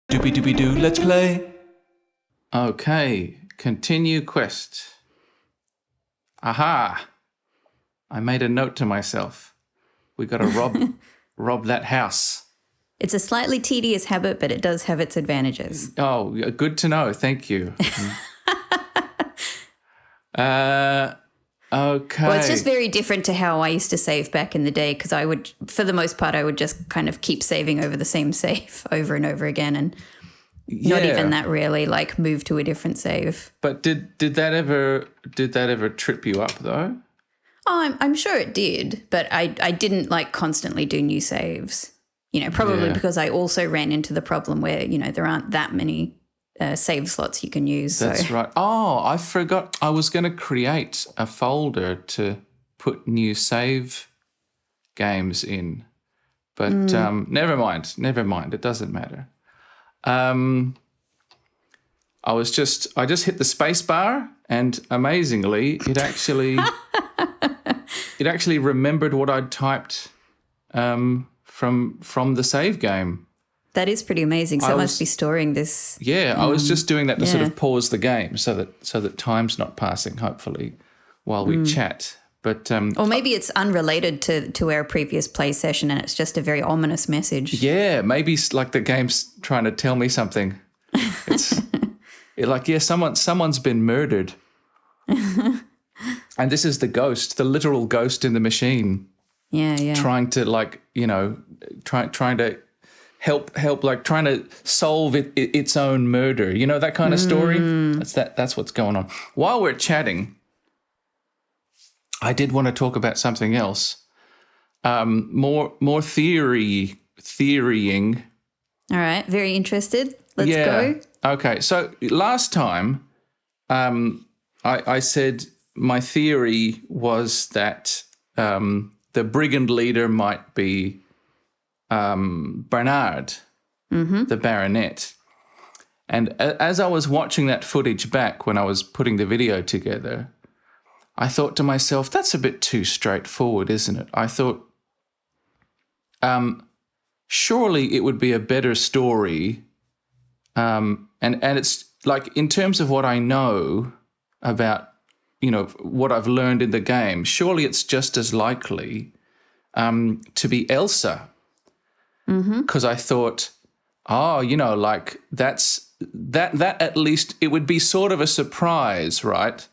Doopy doopy doo, let's play. Okay, continue quest. Aha! I made a note to myself. We got to rob that house. It's a slightly tedious habit, but it does have its advantages. Oh, good to know. Thank you. Okay. Well, it's just very different to how I used to save back in the day, because I would, for the most part, I would just kind of keep saving over the same save over and over again, and not even that rarely like move to a different save. But did that ever trip you up though? Oh, I'm sure it did, but I didn't like constantly do new saves. You know, probably because I also ran into the problem where, you know, there aren't that many save slots you can use. That's right. Oh, I forgot. I was going to create a folder to put new save games in, but never mind. It doesn't matter. I just hit the space bar, and amazingly, it actually remembered what I'd typed from the save game. That is pretty amazing. So it must be storing this. Yeah, I was just doing that to sort of pause the game so that time's not passing, hopefully, while we chat. But or maybe it's unrelated to our previous play session, and it's just a very ominous message. Yeah, maybe like the game's trying to tell me something. It's someone's been murdered. And this is the ghost, the literal ghost in the machine. Yeah. Trying to trying to help like trying to solve its own murder. You know, that kind of story? That's what's going on. While we're chatting, I did want to talk about something else. More theorying. All right, very interested. Let's go. Okay, so last time I said my theory was that the brigand leader might be Bernard, the baronet. And as I was watching that footage back when I was putting the video together, I thought to myself, that's a bit too straightforward, isn't it? I thought, surely it would be a better story. And it's like, in terms of what I know about, you know, what I've learned in the game, surely it's just as likely to be Elsa. Because I thought, like that at least it would be sort of a surprise, right?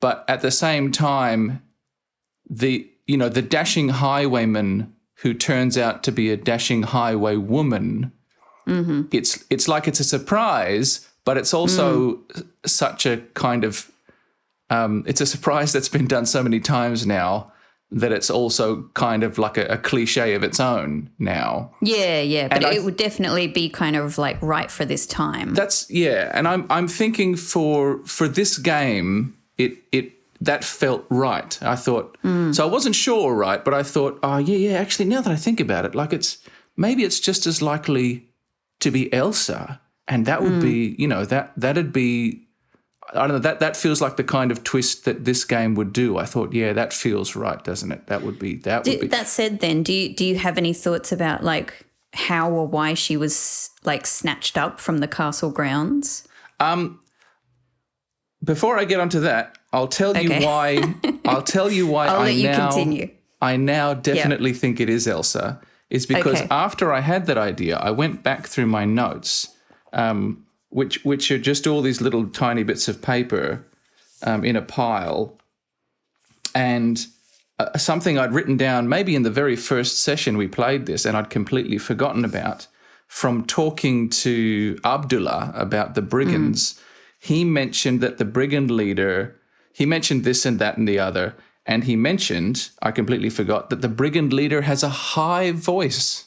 But at the same time, the dashing highwayman who turns out to be a dashing highway woman, it's like it's a surprise, but it's also such a kind of it's a surprise that's been done so many times now that it's also kind of like a cliche of its own now. Yeah, but it would definitely be kind of like right for this time. And I'm thinking for this game, it that felt right. I thought so. I wasn't sure, right, but I thought, actually, now that I think about it, like maybe it's just as likely to be Elsa, and that would be, that'd be. I don't know, that feels like the kind of twist that this game would do. I thought, that feels right, doesn't it? That would be. That said, then, do you have any thoughts about like how or why she was like snatched up from the castle grounds? Before I get onto that, I'll tell you why. I'll tell you why. I'll let you continue. I now definitely think it is Elsa. Is because after I had that idea, I went back through my notes. Which are just all these little tiny bits of paper in a pile, and something I'd written down maybe in the very first session we played this, and I'd completely forgotten about, from talking to Abdullah about the brigands. He mentioned that the brigand leader, he mentioned this and that and the other, and he mentioned, I completely forgot, that the brigand leader has a high voice.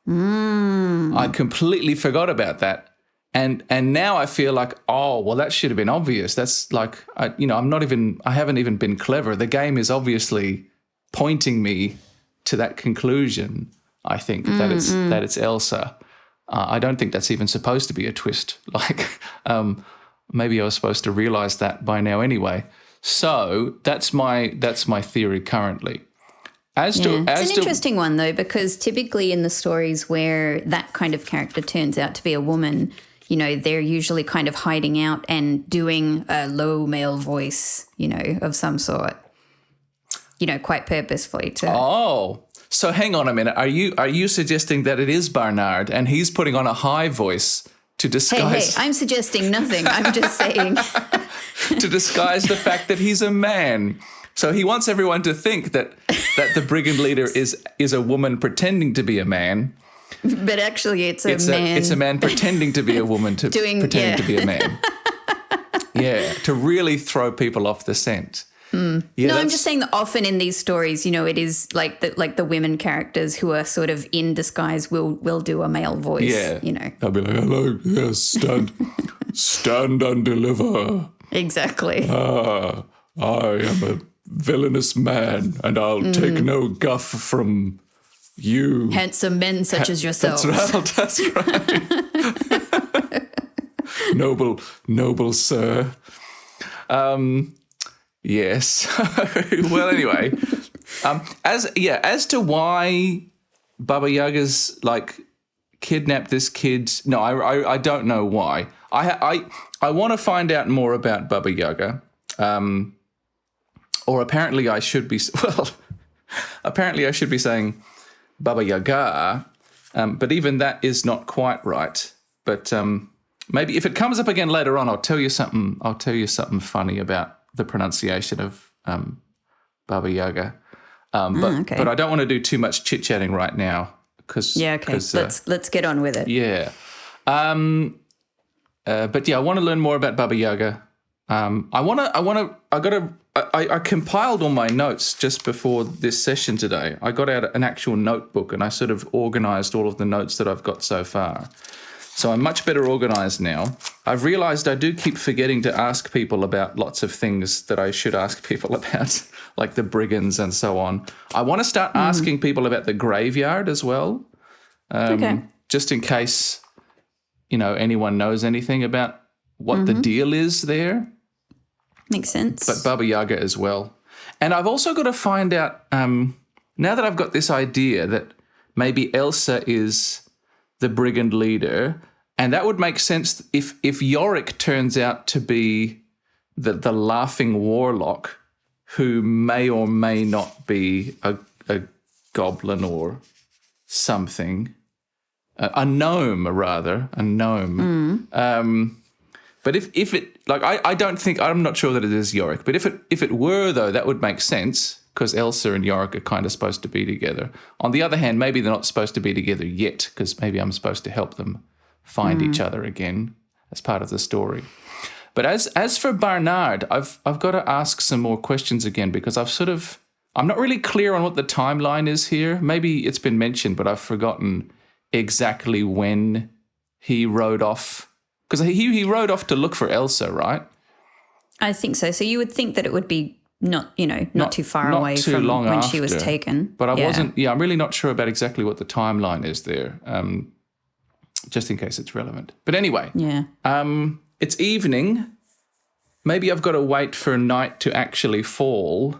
I completely forgot about that. And now I feel like, that should have been obvious. That's like, I haven't even been clever. The game is obviously pointing me to that conclusion. I think that it's Elsa. I don't think that's even supposed to be a twist. Like, maybe I was supposed to realize that by now anyway. So that's my theory currently. As It's to an interesting one, though, because typically in the stories where that kind of character turns out to be a woman, you know, they're usually kind of hiding out and doing a low male voice, you know, of some sort, you know, quite purposefully too. Oh, so hang on a minute. Are you suggesting that it is Barnard and he's putting on a high voice to disguise? Hey, I'm suggesting nothing. I'm just saying. To disguise the fact that he's a man. So he wants everyone to think that the brigand leader is a woman pretending to be a man. But actually it's a man. It's a man pretending to be a woman pretending to be a man. Yeah, to really throw people off the scent. Yeah, no, I'm just saying that often in these stories, you know, it is like the women characters who are sort of in disguise will do a male voice. Yeah, you know, I'll be like, hello, yes, stand and deliver. Exactly. I am a villainous man, and I'll take no guff from you. Handsome men such as yourselves. That's right. Noble sir. Yes. Well, anyway, as to why Baba Yaga's like kidnapped this kid. No, I don't know why. I want to find out more about Baba Yaga. Or apparently I should be saying Baba Yaga, but even that is not quite right. But maybe if it comes up again later on, I'll tell you something funny about the pronunciation of Baba Yaga. But I don't want to do too much chit chatting right now because let's get on with it. Yeah. But yeah, I want to learn more about Baba Yaga. I compiled all my notes just before this session today. I got out an actual notebook and I sort of organized all of the notes that I've got so far. So I'm much better organized now. I've realized I do keep forgetting to ask people about lots of things that I should ask people about, like the brigands and so on. I want to start asking people about the graveyard as well, just in case, you know, anyone knows anything about what the deal is there. Makes sense. But Baba Yaga as well. And I've also got to find out, now that I've got this idea that maybe Elsa is the brigand leader, and that would make sense if Yorick turns out to be the laughing warlock who may or may not be a goblin or something. A gnome, rather. A gnome. But if it, like, I'm not sure that it is Yorick, but if it were, though, that would make sense because Elsa and Yorick are kind of supposed to be together. On the other hand, maybe they're not supposed to be together yet because maybe I'm supposed to help them find each other again as part of the story. But as for Barnard, I've got to ask some more questions again because I'm not really clear on what the timeline is here. Maybe it's been mentioned, but I've forgotten exactly when he rode off. Because he rode off to look for Elsa, right? I think so. So you would think that it would be not too far not away too from long when after, she was taken. But I wasn't, I'm really not sure about exactly what the timeline is there, just in case it's relevant. But anyway, it's evening. Maybe I've got to wait for night to actually fall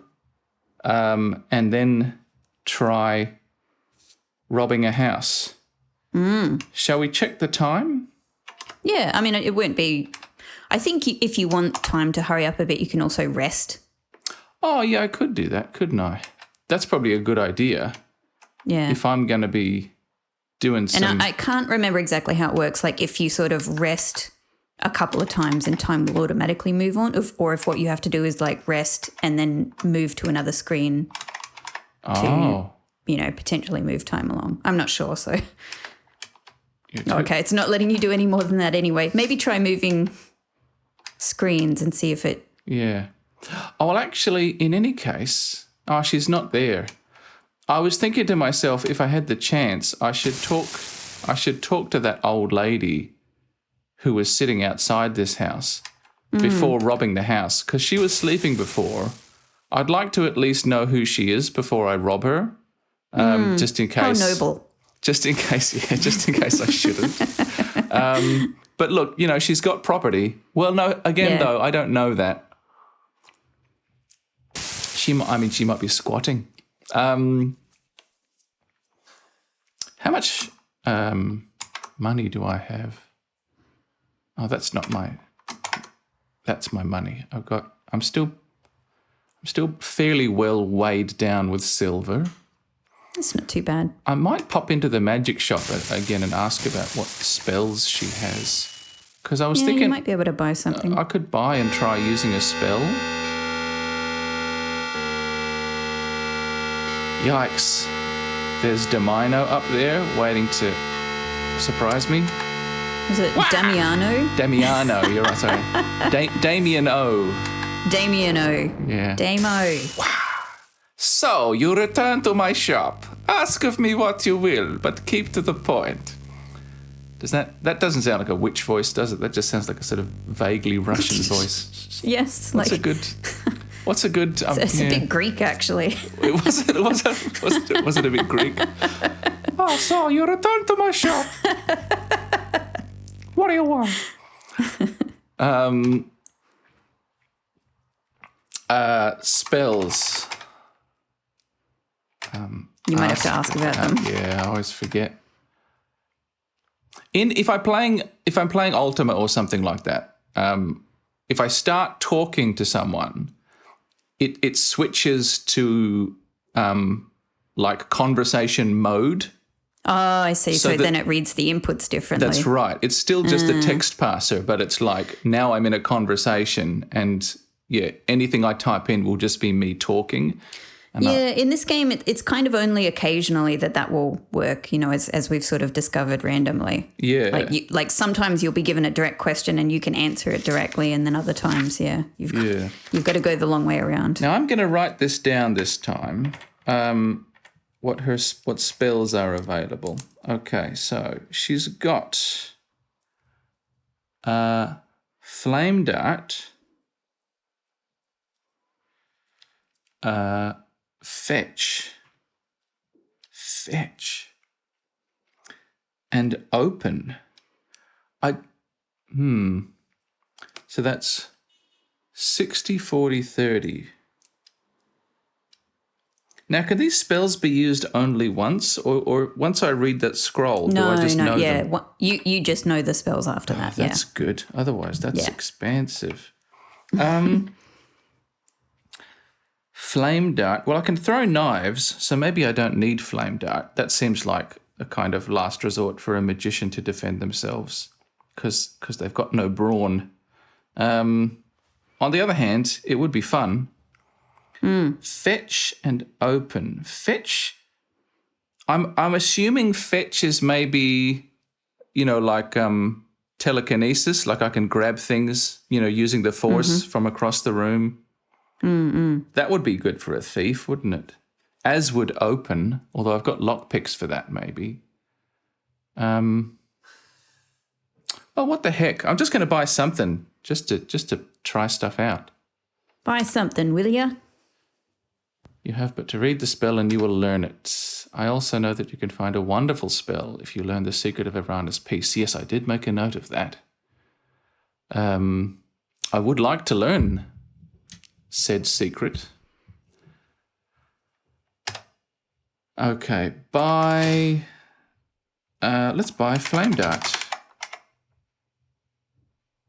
and then try robbing a house. Shall we check the time? Yeah, I mean, it won't be... I think if you want time to hurry up a bit, you can also rest. Oh, yeah, I could do that, couldn't I? That's probably a good idea. Yeah. If I'm going to be doing some... And I can't remember exactly how it works, like if you sort of rest a couple of times and time will automatically move on, or if what you have to do is like rest and then move to another screen to, potentially move time along. I'm not sure, so... Okay, it's not letting you do any more than that anyway. Maybe try moving screens and see if it... Yeah. Oh, well, actually, in any case... Oh, she's not there. I was thinking to myself, if I had the chance, I should talk to that old lady who was sitting outside this house before robbing the house, because she was sleeping before. I'd like to at least know who she is before I rob her, just in case... How noble. Just in case I shouldn't. But look, she's got property. Well, no, again, though, I don't know that. She might be squatting. How much money do I have? Oh, that's not my. That's my money. I'm still fairly well weighed down with silver. That's not too bad. I might pop into the magic shop again and ask about what spells she has. Because I was thinking you might be able to buy something. I could buy and try using a spell. Yikes. There's Domino up there waiting to surprise me. Was it Damiano? Damiano, you're right, sorry. Damien O. Damien O. Yeah. Damo. So, you return to my shop. Ask of me what you will, but keep to the point. Does that doesn't sound like a witch voice, does it? That just sounds like a sort of vaguely Russian voice. Yes. What's a good... It's a bit Greek, actually. Was it a bit Greek? Oh, so you return to my shop. What do you want? Spells. You might have to ask about them. Yeah, I always forget. If I'm playing Ultima or something like that, if I start talking to someone, it switches to like conversation mode. Oh, I see. So then it reads the inputs differently. That's right. It's still just a text parser, but it's like now I'm in a conversation and anything I type in will just be me talking. And in this game, it's kind of only occasionally that will work, as we've sort of discovered randomly. Yeah. Like sometimes you'll be given a direct question and you can answer it directly, and then other times, you've got to go the long way around. Now I'm going to write this down this time. What spells are available. Okay, so she's got Flame Dart, Fetch, and Open. So that's 60, 40, 30. Now, can these spells be used only once, or once I read that scroll, do I just know them? You just know the spells after that. That's good. Otherwise, that's expansive. Flame Dart. Well, I can throw knives, so maybe I don't need Flame Dart. That seems like a kind of last resort for a magician to defend themselves, because they've got no brawn. On the other hand, it would be fun. Fetch and Open. Fetch, I'm assuming fetch is maybe, like telekinesis, like I can grab things, using the force from across the room. That would be good for a thief, wouldn't it? As would Open, although I've got lockpicks for that maybe. Oh, what the heck? I'm just going to buy something just to try stuff out. Buy something, will ya? You have but to read the spell and you will learn it. I also know that you can find a wonderful spell if you learn the secret of Ivana's peace. Yes, I did make a note of that. I would like to learn said secret. Okay, let's buy Flame Dart.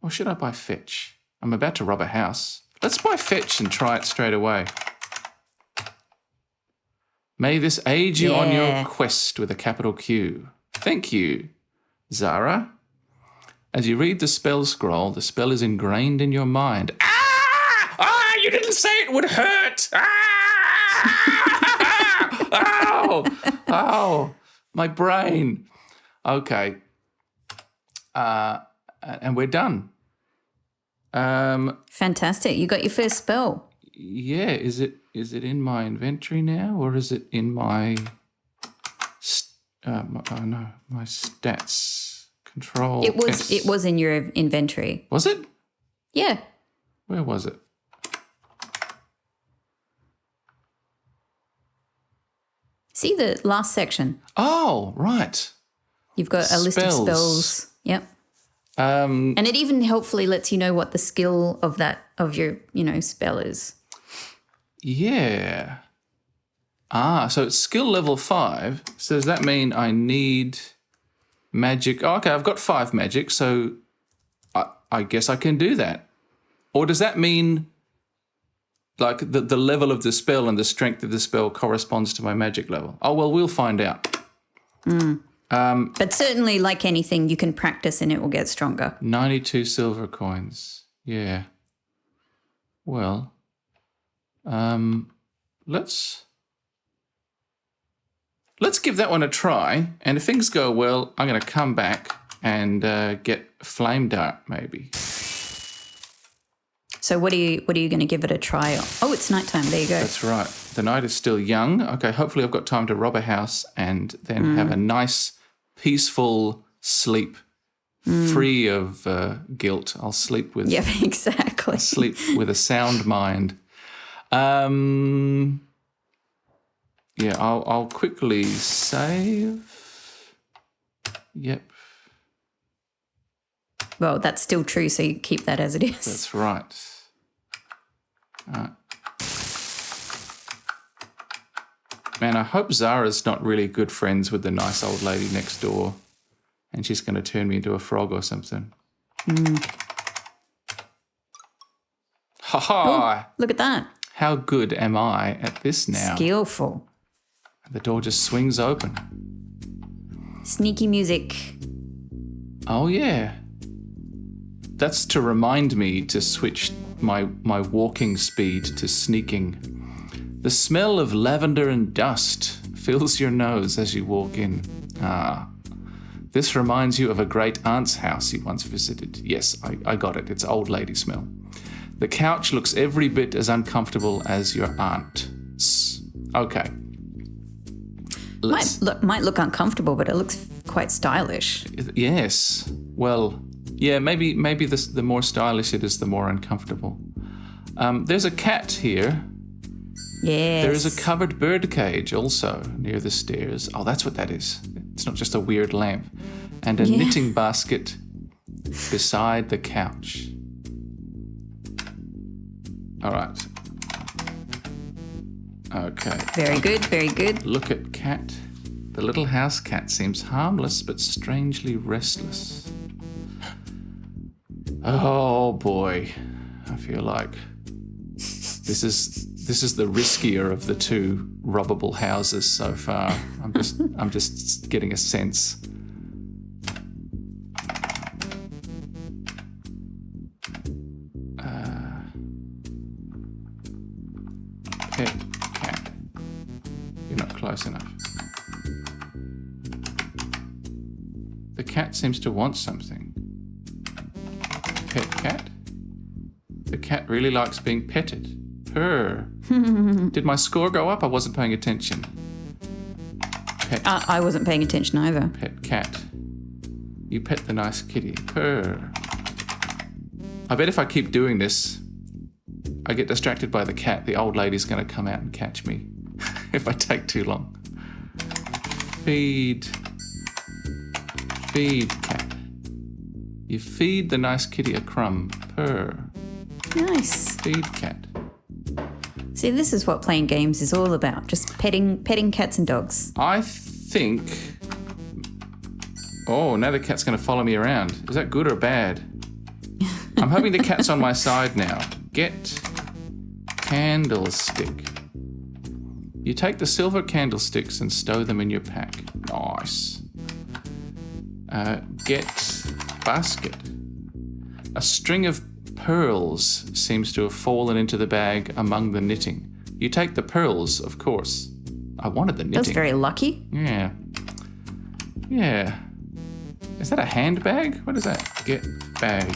Or should I buy Fetch? I'm about to rob a house. Let's buy Fetch and try it straight away. May this aid you on your quest with a capital Q. Thank you, Zara. As you read the spell scroll, the spell is ingrained in your mind. You didn't say it would hurt. Ow, my brain. Okay. And we're done. Fantastic. You got your first spell. Yeah, is it in my inventory now, or is it in my my stats control? It was in your inventory. Was it? Yeah. Where was it? See the last section. Oh, right. You've got a list of spells. Yep. And it even helpfully lets you know what the skill of your spell is. Yeah. So it's skill level 5. So does that mean I need magic? Oh, okay, I've got 5 magic, so I guess I can do that. Or does that mean like the level of the spell and the strength of the spell corresponds to my magic level? Oh, well, we'll find out. But certainly, like anything, you can practice and it will get stronger. 92 silver coins. Yeah. Well, let's give that one a try. And if things go well, I'm going to come back and get Flame Dart maybe. So what are you going to give it a try on? Oh, it's nighttime. There you go. That's right. The night is still young. Okay, hopefully I've got time to rob a house and then have a nice, peaceful sleep, free of guilt. I'll sleep with... Yeah, exactly. I'll sleep with a sound mind. Yeah, I'll quickly save. Yep. Well, that's still true, so you keep that as it is. That's right. Man, I hope Zara's not really good friends with the nice old lady next door and she's going to turn me into a frog or something. Ha-ha! Look at that. How good am I at this now? Skillful. The door just swings open. Sneaky music. Oh, yeah. That's to remind me to switch my walking speed to sneaking. The smell of lavender and dust fills your nose as you walk in. This reminds you of a great aunt's house you once visited. Yes, I got it. It's old lady smell. The couch looks every bit as uncomfortable as your aunt's. Okay. Might look uncomfortable, but it looks quite stylish. Yes. Well, yeah, maybe the more stylish it is, the more uncomfortable. There's a cat here. Yes. There is a covered bird cage also near the stairs. Oh, that's what that is. It's not just a weird lamp. And a knitting basket beside the couch. All right. Okay. Very good, very good. Look at cat. The little house cat seems harmless but strangely restless. Oh boy. I feel like this is the riskier of the two robbable houses so far. I'm just getting a sense. Pet cat. You're not close enough. The cat seems to want something. Pet cat? The cat really likes being petted. Purr. Did my score go up? I wasn't paying attention. Pet. I wasn't paying attention either. Pet cat. You pet the nice kitty. Purr. I bet if I keep doing this, I get distracted by the cat. The old lady's going to come out and catch me if I take too long. Feed. Feed cat. You feed the nice kitty a crumb. Purr. Nice. Feed cat. See, this is what playing games is all about. Just petting cats and dogs. I think... Oh, now the cat's going to follow me around. Is that good or bad? I'm hoping the cat's on my side now. Get candlestick. You take the silver candlesticks and stow them in your pack. Nice. Get basket. A string of pearls seems to have fallen into the bag among the knitting. You take the pearls, of course. I wanted the knitting. That's very lucky. Yeah. Yeah. Is that a handbag? What is that? Get bag.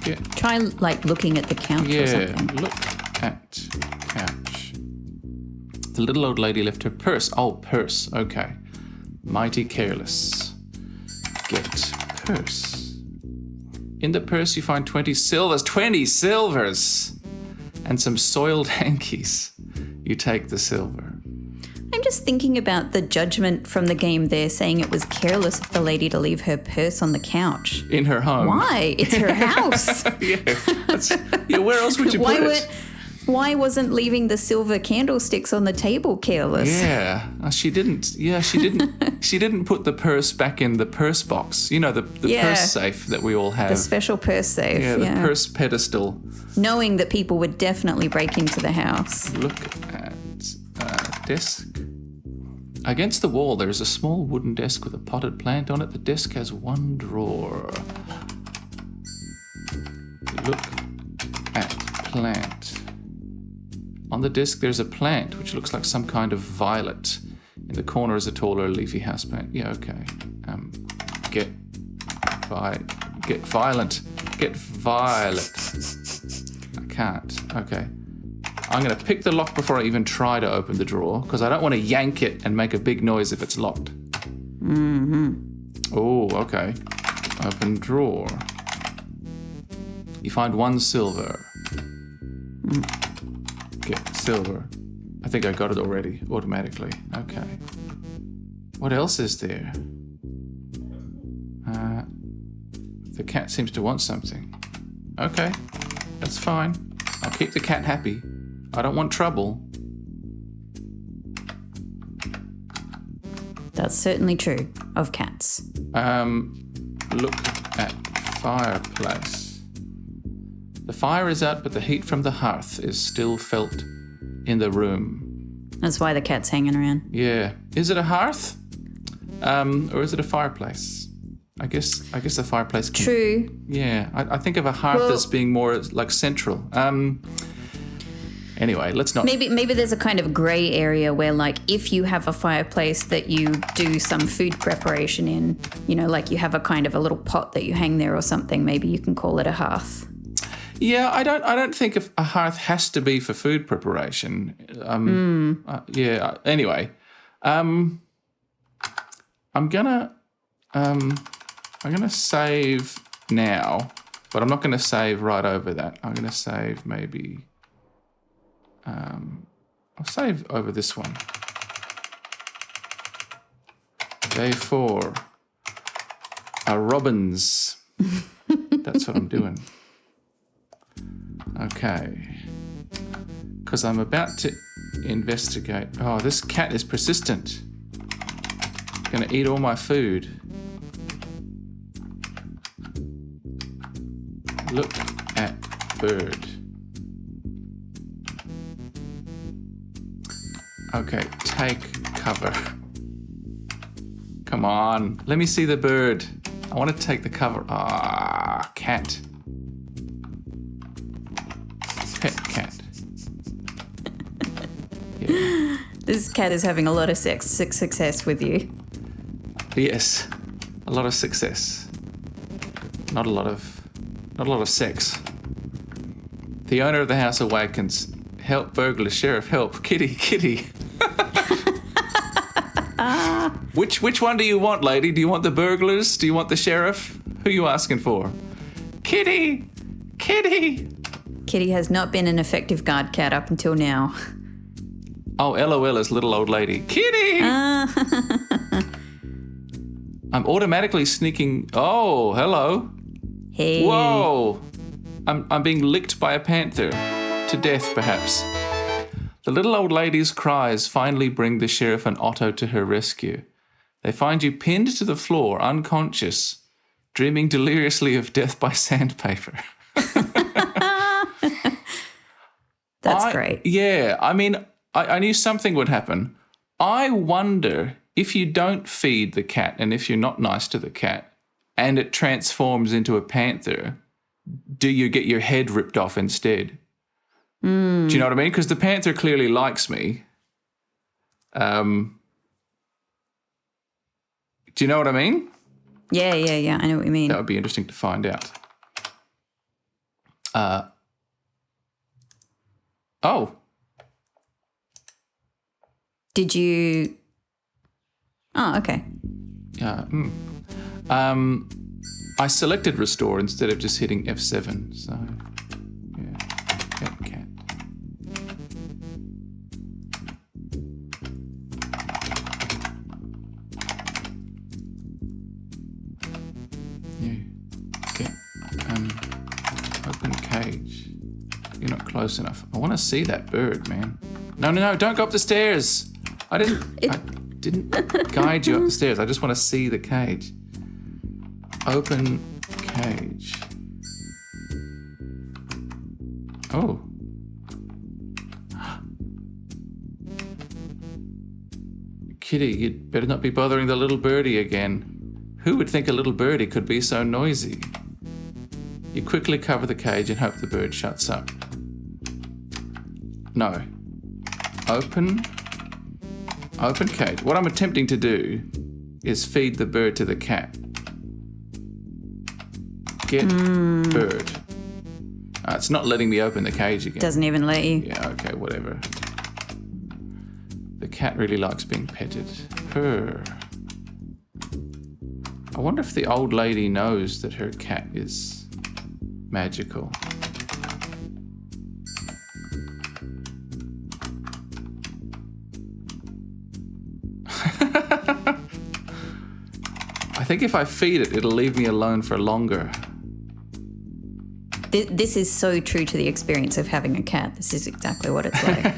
Get. Try looking at the couch or something. Look at couch. The little old lady left her purse. Oh, purse. Okay. Mighty careless. Get purse. In the purse you find 20 silvers. 20 silvers! And some soiled hankies. You take the silver. I'm just thinking about the judgment from the game there saying it was careless of the lady to leave her purse on the couch. In her home. Why? It's her house. Yeah, where else would you put it? Why wasn't leaving the silver candlesticks on the table careless? Yeah, she didn't. Yeah, she didn't. She didn't put the purse back in the purse box. You know, the purse safe that we all have. The special purse safe. Yeah, the purse pedestal. Knowing that people would definitely break into the house. Look at desk. Against the wall, there is a small wooden desk with a potted plant on it. The desk has one drawer. Look at plant. On the desk, there's a plant which looks like some kind of violet. In the corner is a taller leafy houseplant. Yeah, okay. Get violent. Get violet. I can't. Okay. I'm going to pick the lock before I even try to open the drawer because I don't want to yank it and make a big noise if it's locked. Oh, okay. Open drawer. You find 1 silver. Get silver. I think I got it already, automatically. Okay. What else is there? The cat seems to want something. Okay, that's fine. I'll keep the cat happy. I don't want trouble. That's certainly true of cats. Look at fireplace. The fire is out, but the heat from the hearth is still felt in the room. That's why the cat's hanging around. Yeah. Is it a hearth? Or is it a fireplace? I guess the fireplace can... True. Yeah. I think of a hearth as being more like central. Anyway, let's not... Maybe there's a kind of grey area where, like, if you have a fireplace that you do some food preparation in, you know, like you have a kind of a little pot that you hang there or something, maybe you can call it a hearth. Yeah, I don't think a hearth has to be for food preparation. Yeah. Anyway, I'm gonna save now, but I'm not gonna save right over that. I'm gonna save maybe. I'll save over this one. Day 4. Robins. That's what I'm doing. Okay. Because I'm about to investigate. Oh, this cat is persistent. Gonna eat all my food. Look at bird. Okay, take cover. Come on, let me see the bird. I want to take the cover. Ah, cat. Pet cat. Yeah. This cat is having a lot of success with you. Yes, a lot of success. Not a lot of sex. The owner of the house awakens. Help, burglar, sheriff, help, kitty, kitty. Which one do you want, lady? Do you want the burglars? Do you want the sheriff? Who are you asking for? Kitty, kitty. Kitty has not been an effective guard cat up until now. Oh, LOL is little old lady. Kitty! I'm automatically sneaking. Oh, hello. Hey. Whoa. I'm being licked by a panther. To death, perhaps. The little old lady's cries finally bring the sheriff and Otto to her rescue. They find you pinned to the floor, unconscious, dreaming deliriously of death by sandpaper. That's great. Yeah, I mean, I knew something would happen. I wonder if you don't feed the cat and if you're not nice to the cat and it transforms into a panther, do you get your head ripped off instead? Do you know what I mean? Because the panther clearly likes me. Do you know what I mean? Yeah. I know what you mean. That would be interesting to find out. Oh. Did you... Oh, okay. I selected restore instead of just hitting F7, so... Yeah. Cat. Open cage. You're not close enough. I want to see that bird, man. No, don't go up the stairs. I didn't guide you up the stairs. I just want to see the cage. Open cage. Oh. Kitty, you'd better not be bothering the little birdie again. Who would think a little birdie could be so noisy? You quickly cover the cage and hope the bird shuts up. No. Open cage. What I'm attempting to do is feed the bird to the cat. Get bird. It's not letting me open the cage again. Doesn't even let you. Yeah, okay, whatever. The cat really likes being petted. Purr. I wonder if the old lady knows that her cat is magical. I think if I feed it, it'll leave me alone for longer. This is so true to the experience of having a cat. This is exactly what it's like.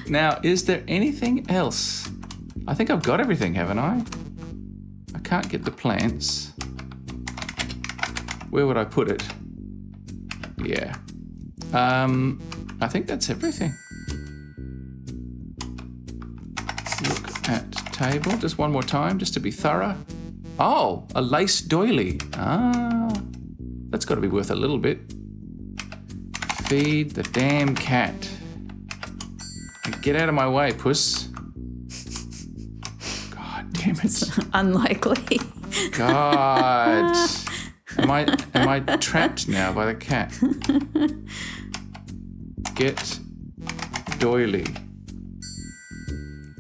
Now, is there anything else? I think I've got everything, haven't I? I can't get the plants. Where would I put it? Yeah. I think that's everything. Look at table. Just one more time, just to be thorough. Oh, a lace doily. That's got to be worth a little bit. Feed the damn cat. Get out of my way, puss. God damn it. Unlikely. God. Am I trapped now by the cat? Get doily.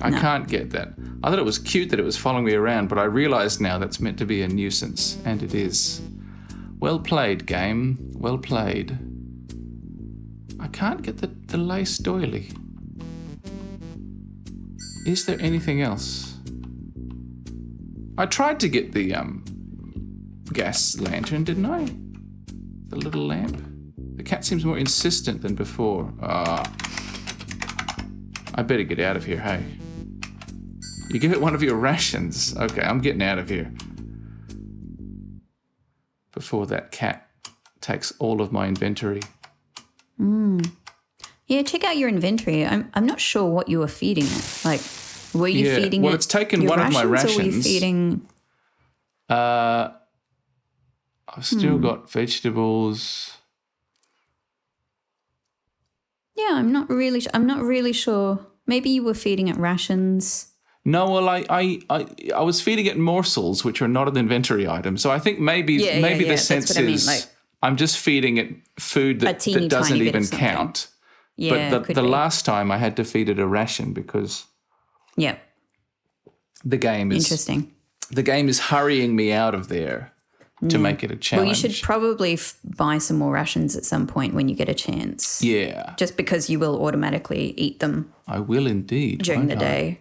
I can't get that. I thought it was cute that it was following me around, but I realised now that's meant to be a nuisance, and it is. Well played, game. Well played. I can't get the lace doily. Is there anything else? I tried to get the gas lantern, didn't I? The little lamp. The cat seems more insistent than before. I better get out of here, hey. You give it one of your rations. Okay, I'm getting out of here. Before that cat takes all of my inventory. Yeah, check out your inventory. I'm not sure what you were feeding it. Like, were you feeding it? Well, it's taken one of my rations. Or were you feeding? I've still got vegetables. Yeah, I'm not really sure. Maybe you were feeding it rations. No, well, I was feeding it morsels, which are not an inventory item. So I think maybe the sense is like, I'm just feeding it food that doesn't even count. Yeah, but the last time I had to feed it a ration because the game is interesting. The game is hurrying me out of there to make it a challenge. Well, you should probably buy some more rations at some point when you get a chance. Yeah. Just because you will automatically eat them. I will indeed. During the day.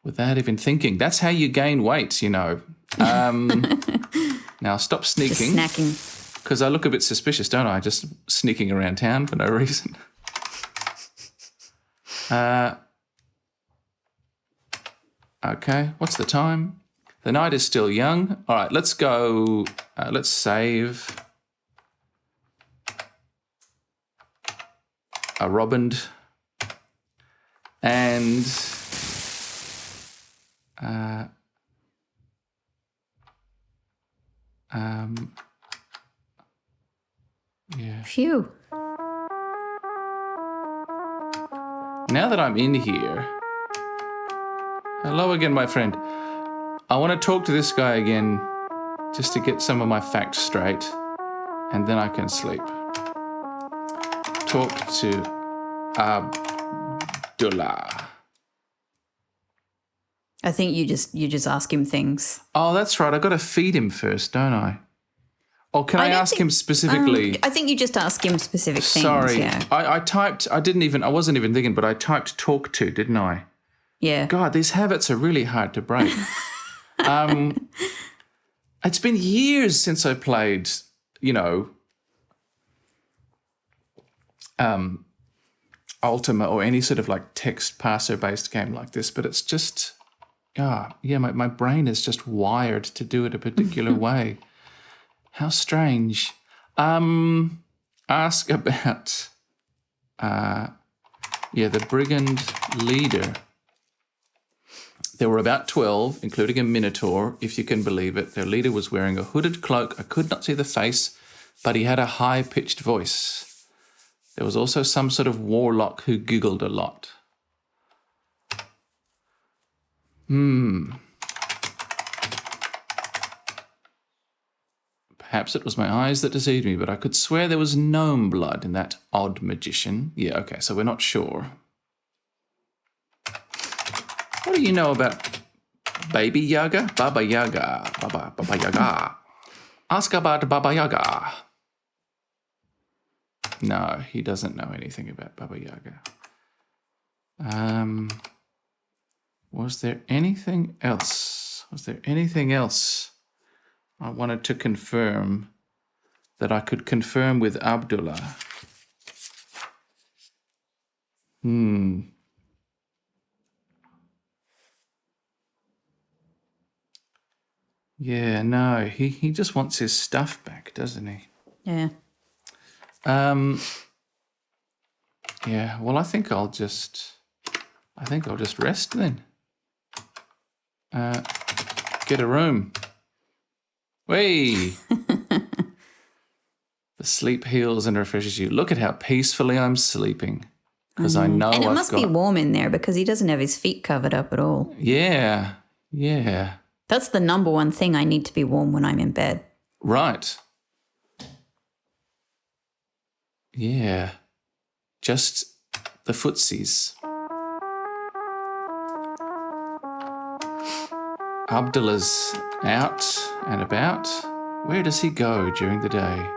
Without even thinking. That's how you gain weight, you know. Now stop sneaking. Just snacking. Because I look a bit suspicious, don't I? Just sneaking around town for no reason. Okay, what's the time? The night is still young. All right, let's go. Let's save. A robin. And... yeah. Phew. Now that I'm in here... Hello again, my friend. I want to talk to this guy again just to get some of my facts straight, and then I can sleep. Talk to Abdullah. I think you just ask him things. Oh, that's right. I got to feed him first, don't I? Or can I ask him specifically? I think you just ask him specific things. Sorry, yeah. I wasn't even thinking, but I typed talk to, didn't I? Yeah. God, these habits are really hard to break. It's been years since I played, Ultima or any sort of like text parser based game like this, but it's just, my brain is just wired to do it a particular way. How strange. Ask about, the brigand leader. There were about 12, including a minotaur, if you can believe it. Their leader was wearing a hooded cloak. I could not see the face, but he had a high-pitched voice. There was also some sort of warlock who giggled a lot. Perhaps it was my eyes that deceived me, but I could swear there was gnome blood in that odd magician. Yeah, okay, so we're not sure. What do you know about Baby Yaga? Baba Yaga. Baba Yaga. Ask about Baba Yaga. No, he doesn't know anything about Baba Yaga. Was there anything else? I wanted to confirm that I could confirm with Abdullah. Yeah, no, he just wants his stuff back, doesn't he? Yeah. Yeah, well, I think I'll just rest then. Get a room. Whey! The sleep heals and refreshes you. Look at how peacefully I'm sleeping. Because I know And it I've must be warm in there because he doesn't have his feet covered up at all. Yeah. That's the number one thing. I need to be warm when I'm in bed. Right. Yeah. Just the footsies. Abdullah's out and about. Where does he go during the day?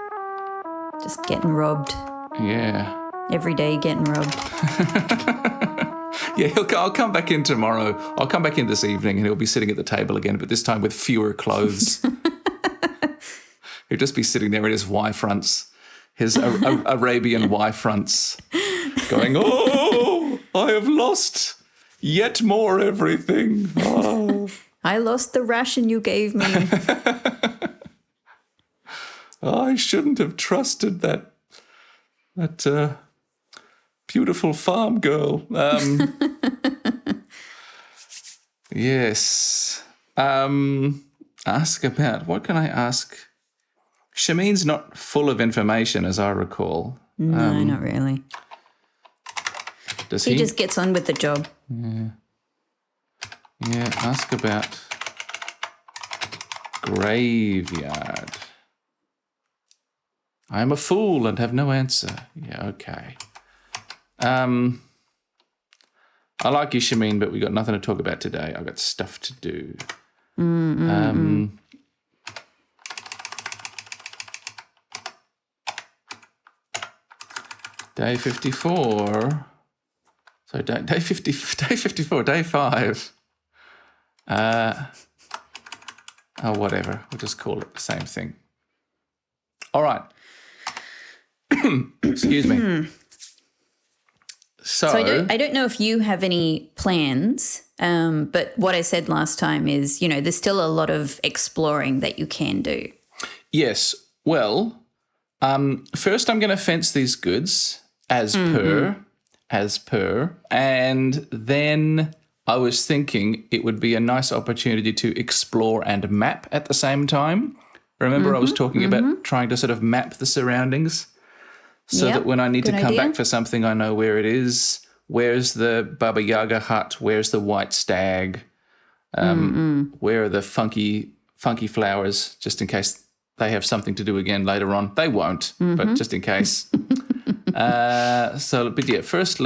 Just getting robbed. Yeah. Every day getting robbed. Yeah, I'll come back in tomorrow. I'll come back in this evening and he'll be sitting at the table again, but this time with fewer clothes. He'll just be sitting there in his Y-fronts, his Arabian Y-fronts, going, oh, I have lost yet more everything. Oh. I lost the ration you gave me. I shouldn't have trusted that beautiful farm girl. Yes. Ask about, what can I ask? Shameen's not full of information, as I recall. No, not really. Does he just gets on with the job. Yeah, ask about graveyard. I am a fool and have no answer. Yeah, okay. I like you, Shameen, but we got nothing to talk about today. I got stuff to do. Day 54. So day 54, day 5. Whatever. We'll just call it the same thing. All right. Excuse me. So I don't know if you have any plans, but what I said last time is, there's still a lot of exploring that you can do. Yes. Well, first I'm going to fence these goods as per, and then I was thinking it would be a nice opportunity to explore and map at the same time. Remember I was talking about trying to sort of map the surroundings so that when I need to come back for something, I know where it is. Where's the Baba Yaga hut? Where's the white stag? Where are the funky flowers, just in case they have something to do again later on. They won't, but just in case. First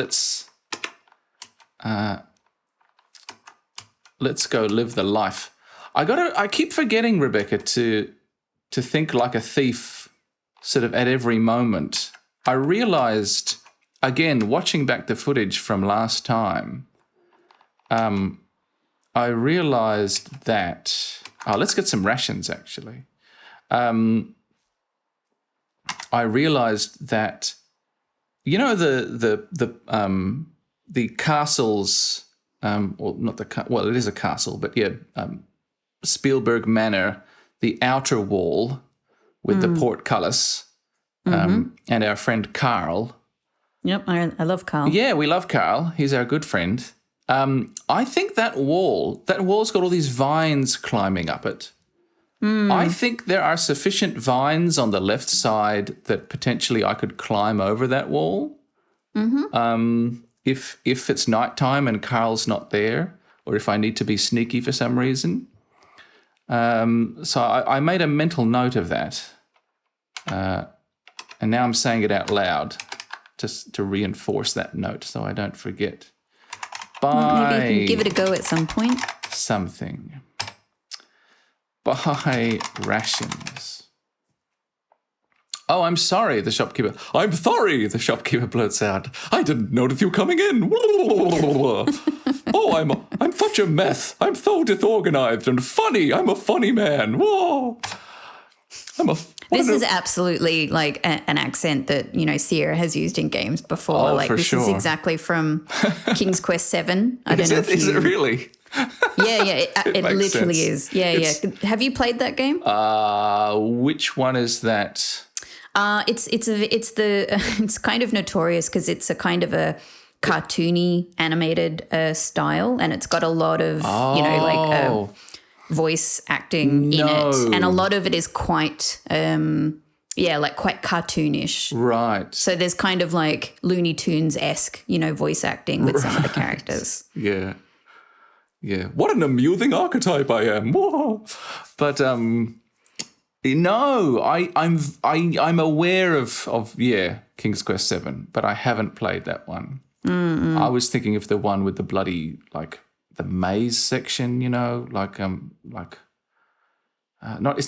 let's go live the life. I keep forgetting, Rebecca, to think like a thief sort of at every moment. I realized, again, watching back the footage from last time, I realized that... let's get some rations, actually. I realized that You know the castles, well, not well, it is a castle, but yeah, Spielberg Manor, the outer wall with the portcullis, and our friend Carl. Yep, I love Carl. Yeah, we love Carl. He's our good friend. I think that wall's got all these vines climbing up it. I think there are sufficient vines on the left side that potentially I could climb over that wall. If it's nighttime and Carl's not there, or if I need to be sneaky for some reason. So I made a mental note of that. And now I'm saying it out loud just to reinforce that note so I don't forget. Maybe you can give it a go at some point. Something. Buy rations. Oh, I'm sorry, the shopkeeper. I'm sorry, the shopkeeper blurts out. I didn't notice you coming in. Oh, I'm such a mess. I'm so disorganized and funny. I'm a funny man. Whoa. This is absolutely like an accent that, Sierra has used in games before. Oh, like for this sure. is exactly from King's Quest 7. I don't know if Is it really? Yeah, it literally sense. is. Yeah. Have you played that game? Which one is that? It's kind of notorious because it's a kind of a cartoony animated style, and it's got a lot of voice acting in it, and a lot of it is quite quite cartoonish. Right. So there's kind of like Looney Tunes-esque, voice acting with some of the characters. Yeah. Yeah. What an amusing archetype I am. Whoa. But no, I'm aware of King's Quest 7, but I haven't played that one. I was thinking of the one with the bloody the maze section, it's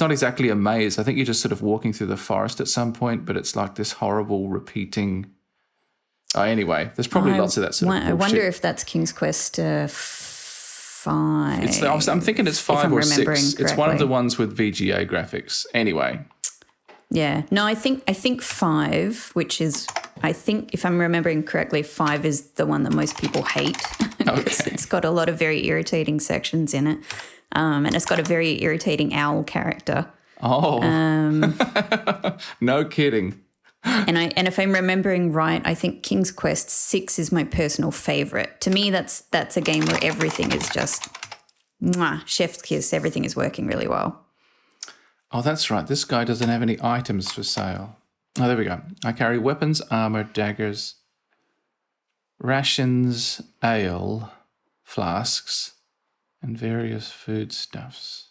not exactly a maze. I think you're just sort of walking through the forest at some point, but it's like this horrible repeating. Anyway, there's probably lots of that sort of bullshit. I wonder if that's King's Quest 5. I'm thinking it's 5 or 6. Correctly. It's one of the ones with VGA graphics. Anyway. Yeah. No, I think 5, which is, if I'm remembering correctly, 5 is the one that most people hate. Okay. It's got a lot of very irritating sections in it. And it's got a very irritating owl character. Oh. No kidding. And if I'm remembering right, I think King's Quest 6 is my personal favorite. To me, that's a game where everything is just chef's kiss. Everything is working really well. Oh, that's right. This guy doesn't have any items for sale. Oh, there we go. I carry weapons, armor, daggers, rations, ale, flasks, and various foodstuffs.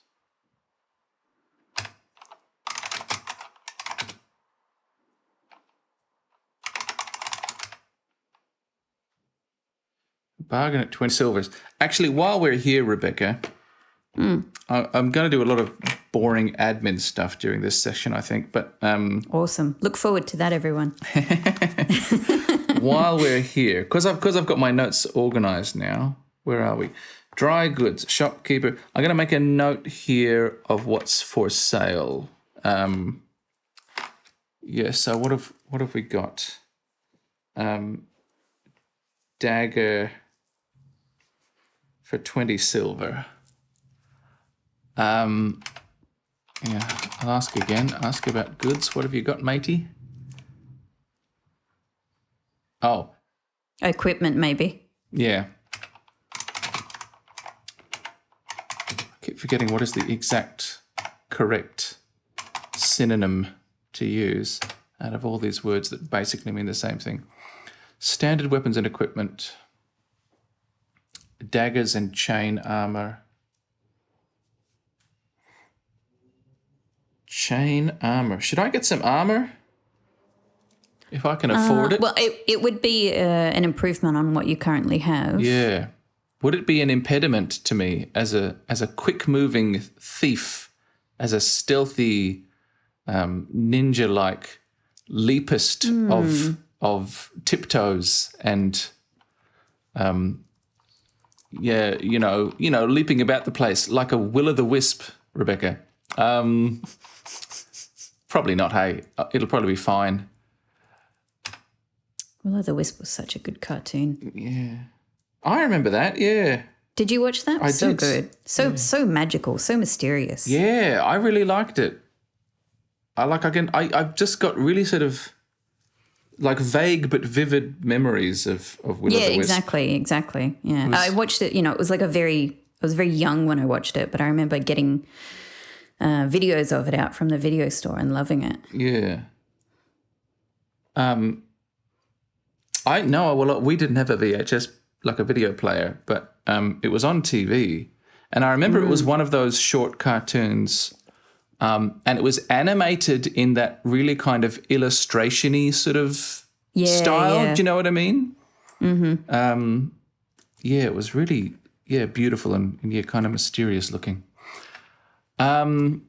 Bargain at 20 silvers. Actually, while we're here, Rebecca, I'm going to do a lot of boring admin stuff during this session, I think. But awesome. Look forward to that, everyone. While we're here, because I've got my notes organised now. Where are we? Dry goods, shopkeeper. I'm going to make a note here of what's for sale. So what have we got? Dagger for 20 silver. I'll ask again. Ask about goods. What have you got, matey? Oh. Equipment, maybe. Yeah. I keep forgetting what is the exact correct synonym to use out of all these words that basically mean the same thing. Standard weapons and equipment. Daggers and chain armor. Chain armor. Should I get some armor? If I can afford it? Well, it would be an improvement on what you currently have. Yeah. Would it be an impediment to me as a quick-moving thief, as a stealthy ninja-like leapist of tiptoes and leaping about the place like a will-o'-the-wisp, Rebecca? Probably not, hey. It'll probably be fine. Will-o'-the-Wisp was such a good cartoon. Yeah. I remember that, yeah. Did you watch that? I so did. good. So magical, so mysterious. Yeah, I really liked it. I've just got really sort of like vague but vivid memories of Will-o'-the-Wisp. Yeah, exactly. Yeah. I watched it, it was like I was very young when I watched it, but I remember getting videos of it out from the video store and loving it. Yeah. We didn't have a VHS, like a video player, but it was on TV. And I remember it was one of those short cartoons, and it was animated in that really kind of illustration-y sort of style. Yeah. Do you know what I mean? Mm-hmm. It was really, beautiful and kind of mysterious looking. All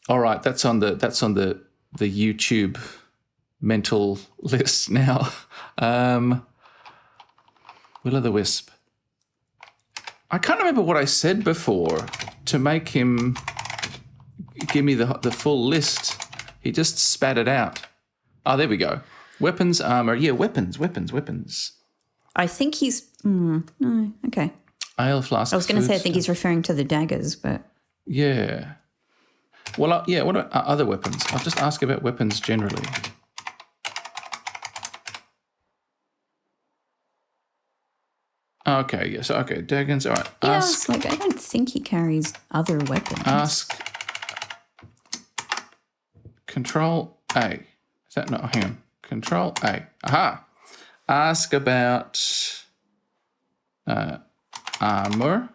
right, that's on the YouTube mental list now. Will-o'-the-Wisp. I can't remember what I said before to make him give me the full list. He just spat it out. Oh, there we go. Weapons, armor. Yeah, weapons. I think he's... no, okay. Ale flask. I was going to say I think he's referring to the daggers, but... Yeah. Well, what about other weapons? I'll just ask about weapons generally. Okay, yes, okay, daggers, all right. Yeah, I don't think he carries other weapons. Ask Control A. Is that not? Hang on. Control A. Aha. Ask about armor.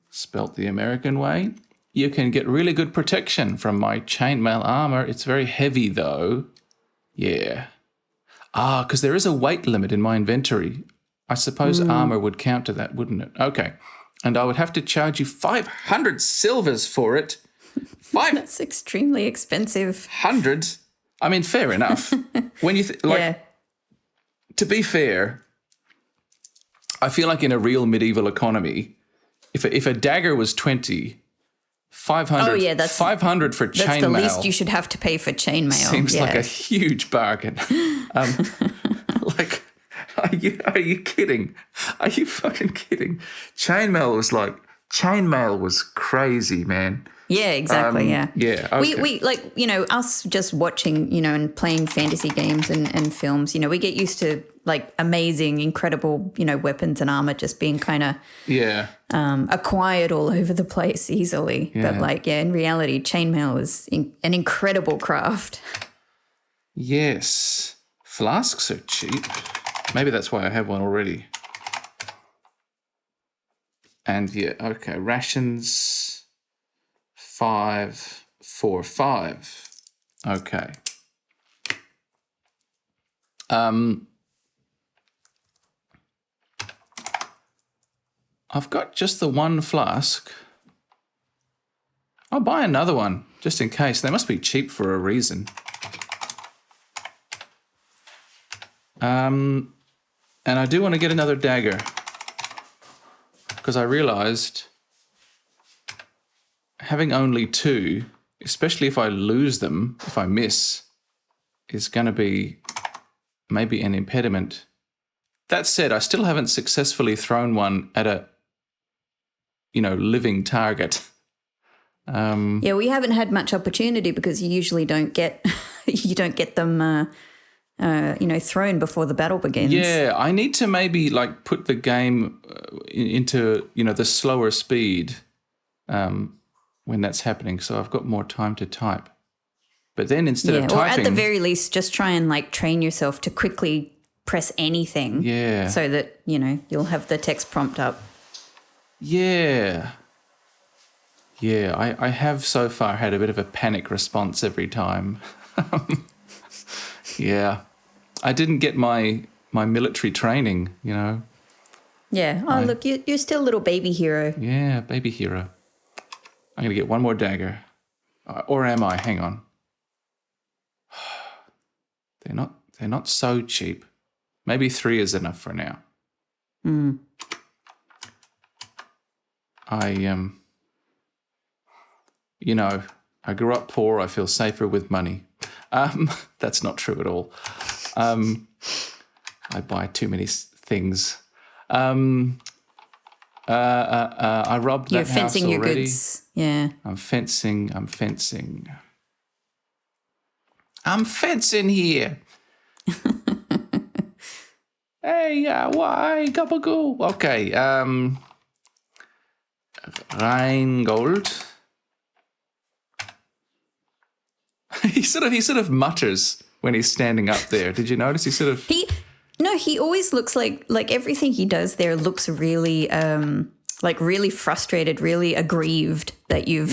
Spelt the American way. You can get really good protection from my chainmail armor. It's very heavy though. Yeah. Because there is a weight limit in my inventory. I suppose armor would count to that, wouldn't it? Okay. And I would have to charge you 500 silvers for it. That's extremely expensive. 500? I mean, fair enough. When you to be fair, I feel like in a real medieval economy, if a dagger was 20, 500, 500 for chainmail. That's the least you should have to pay for chainmail. Seems like a huge bargain. Are you kidding? Are you fucking kidding? Chainmail was crazy, man. Yeah, exactly. Yeah. Okay. We us just watching, and playing fantasy games and films, we get used to like amazing, incredible, weapons and armor just being kind of acquired all over the place easily. Yeah. But in reality, chainmail is an incredible craft. Yes. Flasks are cheap. Maybe that's why I have one already. And rations 5, 4, 5. Okay. I've got just the one flask. I'll buy another one just in case. They must be cheap for a reason. And I do want to get another dagger because I realized having only 2, especially if I lose them, if I miss, is going to be maybe an impediment. That said, I still haven't successfully thrown one at a, living target. We haven't had much opportunity because you usually don't get them thrown before the battle begins. Yeah, I need to maybe put the game into, the slower speed when that's happening, so I've got more time to type. But then instead of typing... or at the very least, just try and train yourself to quickly press anything. Yeah. So that, you'll have the text prompt up. Yeah. Yeah, I have so far had a bit of a panic response every time. Yeah. I didn't get my military training, Yeah. Oh, look, you're still a little baby hero. Yeah, baby hero. I'm going to get one more dagger. Or am I? Hang on. They're not so cheap. Maybe 3 is enough for now. I grew up poor. I feel safer with money. That's not true at all. I buy too many things. I robbed You're that house fencing your already. goods. Yeah. I'm fencing here. Hey, why? Gabagool. Okay, Rheingold. He sort of mutters when he's standing up there. Did you notice? He always looks like everything he does there looks really really frustrated, really aggrieved that you've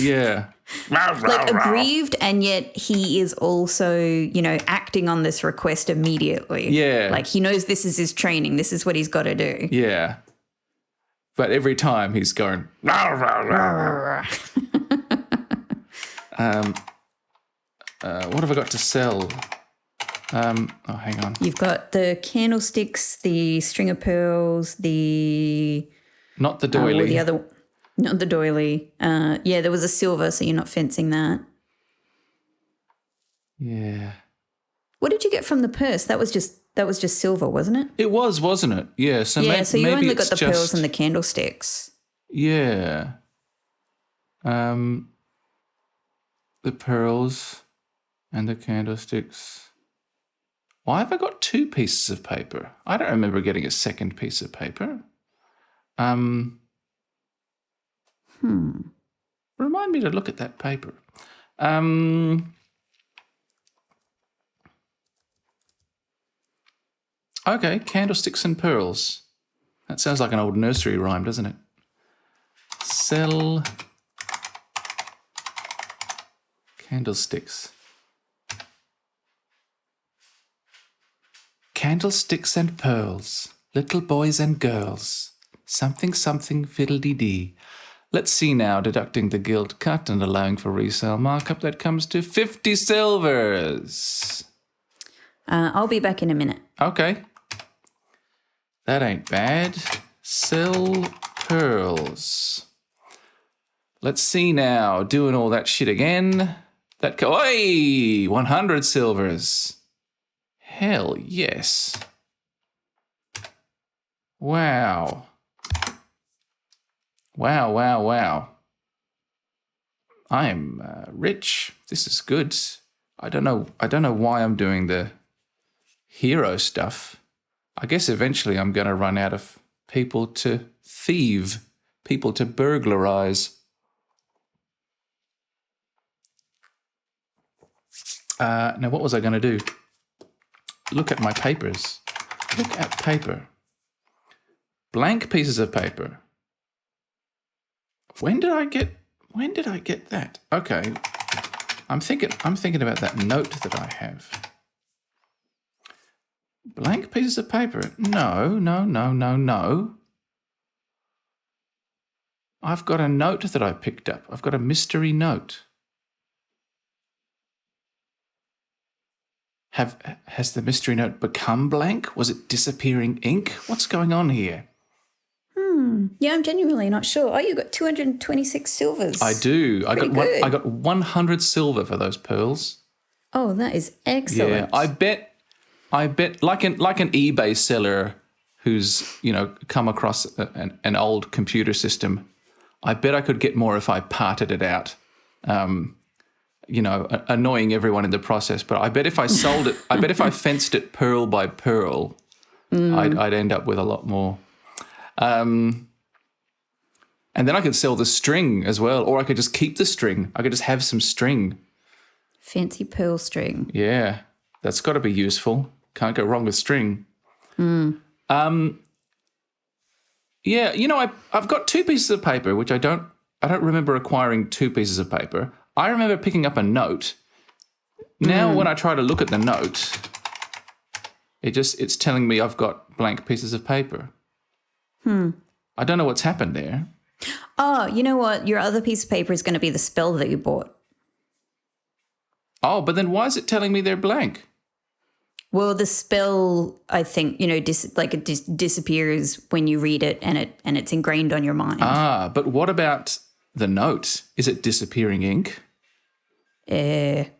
aggrieved, and yet he is also, acting on this request immediately. Yeah. Like he knows this is his training, this is what he's got to do. Yeah. But every time he's going what have I got to sell? Hang on. You've got the candlesticks, the string of pearls, Not the doily. Not the doily. There was a silver, so you're not fencing that. Yeah. What did you get from the purse? That was just silver, wasn't it? It was, wasn't it? Yeah. So so you only got the just pearls and the candlesticks. Yeah. The pearls and the candlesticks. Why have I got 2 pieces of paper? I don't remember getting a second piece of paper. Remind me to look at that paper. Okay, candlesticks and pearls. That sounds like an old nursery rhyme, doesn't it? Sell candlesticks. Candlesticks and pearls, little boys and girls, something, something, fiddle-dee-dee. Let's see now, deducting the gilt cut and allowing for resale markup, that comes to 50 silvers. I'll be back in a minute. Okay. That ain't bad. Sell pearls. Let's see now, doing all that shit again. Oi! 100 silvers. Hell yes. Wow. Wow. I'm rich. This is good. I don't know why I'm doing the hero stuff. I guess eventually I'm going to run out of people to thieve, people to burglarize. Now, what was I going to do? Look at my papers. Look at paper. Blank pieces of paper. When did I get that? Okay. I'm thinking about that note that I have. Blank pieces of paper. No. I've got a note that I picked up. I've got a mystery note. Has the mystery note become blank? Was it disappearing ink? What's going on here? Yeah, I'm genuinely not sure. Oh, you got 226 silvers. I do. I got 100 silver for those pearls. Oh, that is excellent. Yeah, I bet like an eBay seller who's, come across an old computer system. I bet I could get more if I parted it out. Annoying everyone in the process. But I bet if I sold it, I bet if I fenced it pearl by pearl, I'd end up with a lot more. And then I could sell the string as well, or I could just keep the string. I could just have some string. Fancy pearl string. Yeah, that's got to be useful. Can't go wrong with string. Yeah, I've got 2 pieces of paper, which I don't remember acquiring 2 pieces of paper. I remember picking up a note. Now when I try to look at the note, it's telling me I've got blank pieces of paper. I don't know what's happened there. Oh, you know what? Your other piece of paper is going to be the spell that you bought. Oh, but then why is it telling me they're blank? Well, the spell, I think, it disappears when you read it, and it's ingrained on your mind. Ah, but what about the note? Is it disappearing ink? Good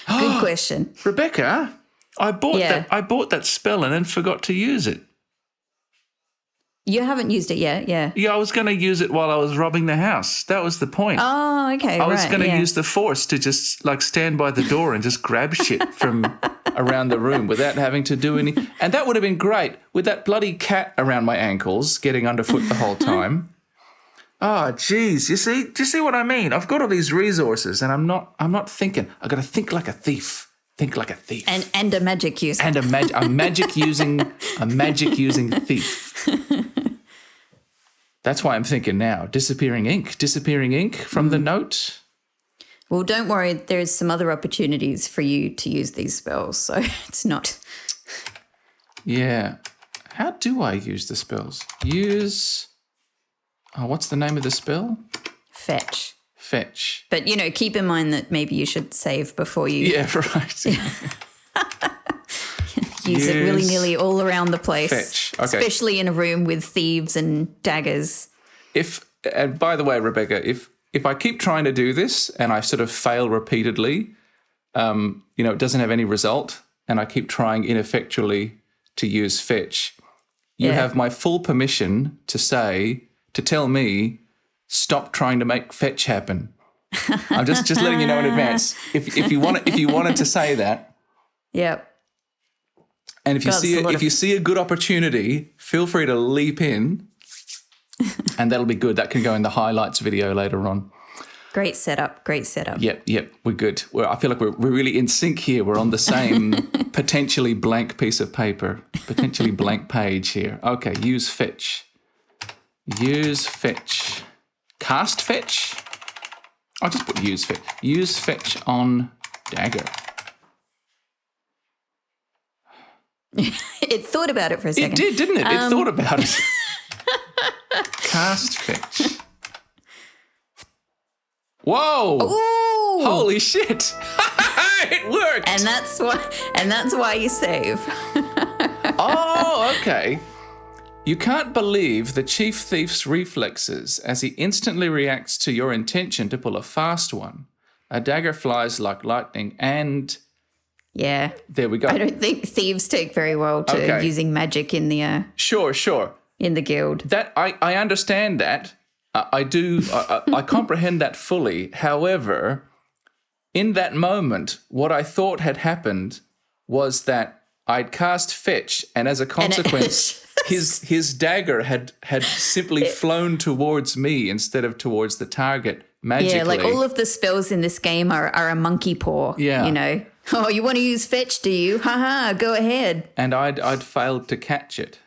question. Rebecca, I bought that spell and then forgot to use it. You haven't used it yet, yeah. Yeah, I was going to use it while I was robbing the house. That was the point. Oh, okay, I was going to use the force to just like stand by the door and just grab shit from around the room without having to do any. And that would have been great with that bloody cat around my ankles getting underfoot the whole time. Oh, geez. Do you see what I mean? I've got all these resources and I'm not thinking. I've got to think like a thief. Think like a thief. And a magic user. And a magic using thief. That's why I'm thinking now. Disappearing ink from the note. Well, don't worry. There's some other opportunities for you to use these spells, so it's not. Yeah. How do I use the spells? What's the name of the spell? Fetch. But, keep in mind that maybe you should save before you right. use it willy-nilly all around the place. Fetch. Okay. Especially in a room with thieves and daggers. And by the way, Rebecca, if I keep trying to do this and I sort of fail repeatedly, it doesn't have any result, and I keep trying ineffectually to use fetch, you have my full permission to tell me, stop trying to make fetch happen. I'm just letting you know in advance. If you wanted to say that. Yep. And if you see a good opportunity, feel free to leap in, and that'll be good. That can go in the highlights video later on. Great setup. Yep. We're good. I feel like we're really in sync here. We're on the same potentially blank piece of paper, potentially blank page here. Okay, use fetch. Cast fetch? I'll just put use fetch. Use fetch on dagger. It thought about it for a second. It did, didn't it? It thought about it. Cast fetch. Whoa! Ooh! Holy shit! It worked. And that's why you save. Oh, okay. You can't believe the chief thief's reflexes as he instantly reacts to your intention to pull a fast one. A dagger flies like lightning and... Yeah. There we go. I don't think thieves take very well to using magic in the... Sure. In the guild. That I understand that. I do. I comprehend that fully. However, in that moment, what I thought had happened was that I'd cast fetch, and as a consequence... His dagger had simply flown towards me instead of towards the target magically. Yeah, like all of the spells in this game are a monkey paw. Yeah. Oh, you want to use fetch, do you? Haha, go ahead. And I'd failed to catch it.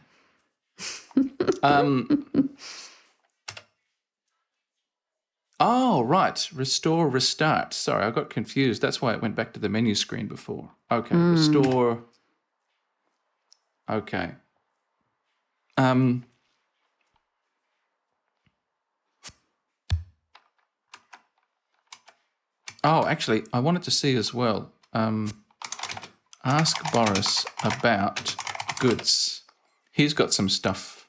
Oh, right. Restore, restart. Sorry, I got confused. That's why it went back to the menu screen before. Okay, restore. Okay. Actually, I wanted to see as well. Ask Boris about goods. He's got some stuff.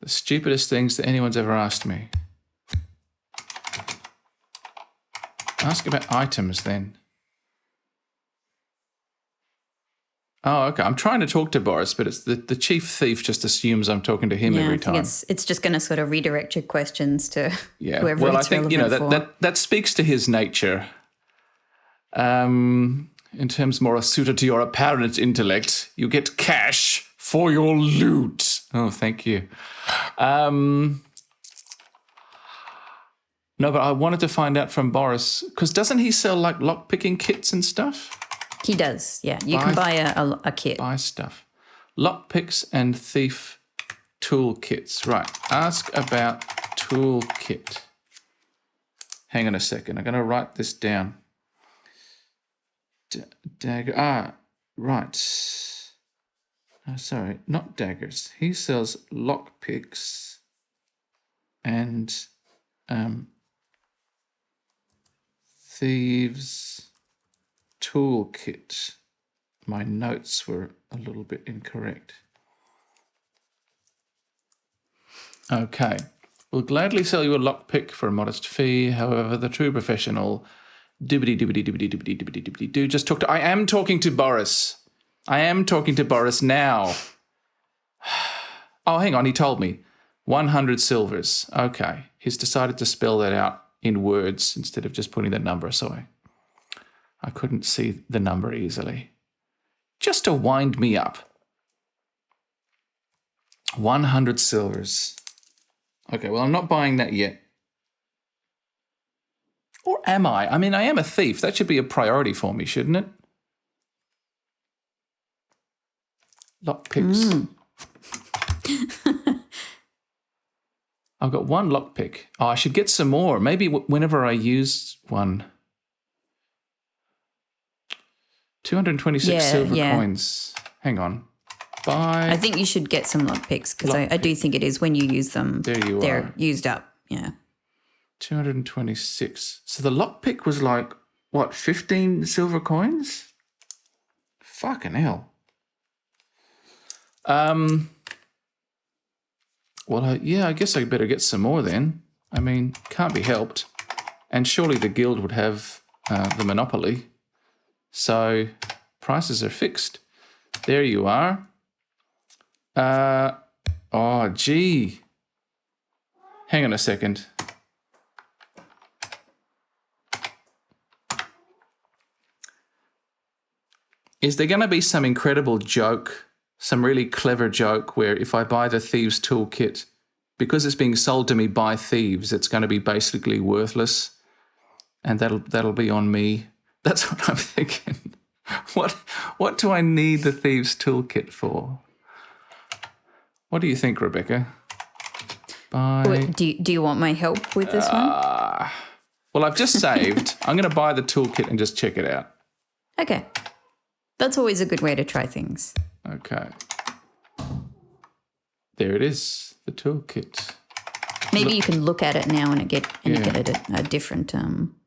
The stupidest things that anyone's ever asked me. Ask about items then. Oh, okay. I'm trying to talk to Boris, but it's the chief thief just assumes I'm talking to him every time. It's just going to sort of redirect your questions to whoever well, it's I think relevant that speaks to his nature. In terms more suited to your apparent intellect, you get cash for your loot. Oh, thank you. No, but I wanted to find out from Boris, because doesn't he sell like lock-picking kits and stuff? He does, yeah. You can buy a kit. Buy stuff. Lockpicks and thief toolkits. Right. Ask about toolkit. Hang on a second. I'm going to write this down. Dagger. Right. Sorry, not daggers. He sells lockpicks and thieves toolkit. My notes were a little bit incorrect. Okay. We'll gladly sell you a lockpick for a modest fee. However, the true professional Doobity doobity doobity doobity doobity doobity do. Just talk to. I am talking to Boris. I am talking to Boris now. Oh, hang on. He told me 100 silvers. Okay, he's decided to spell that out in words instead of just putting the number. So I couldn't see the number easily. Just to wind me up. 100 silvers. Okay, well, I'm not buying that yet. Or am I? I mean, I am a thief. That should be a priority for me, shouldn't it? Lockpicks. I've got one lockpick. Oh, I should get some more. Maybe whenever I use one. 226 silver coins. Hang on. Buy. I think you should get some lockpicks because I do think it is when you use them. They're used up. Yeah. 226. So the lockpick was like, what, 15 silver coins? Fucking hell. Well, I guess I better get some more then. I mean, can't be helped. And surely the guild would have the monopoly. So prices are fixed. There you are. Oh, gee. Hang on a second. Is there going to be some incredible joke, some really clever joke where if I buy the Thieves' Toolkit, because it's being sold to me by thieves, it's going to be basically worthless, and that'll be on me? That's what I'm thinking. What do I need the Thieves' Toolkit for? What do you think, Rebecca? Do you want my help with this one? Well, I've just saved. I'm going to buy the toolkit and just check it out. Okay. That's always a good way to try things. Okay. There it is, the toolkit. Maybe you can look at it now and get a different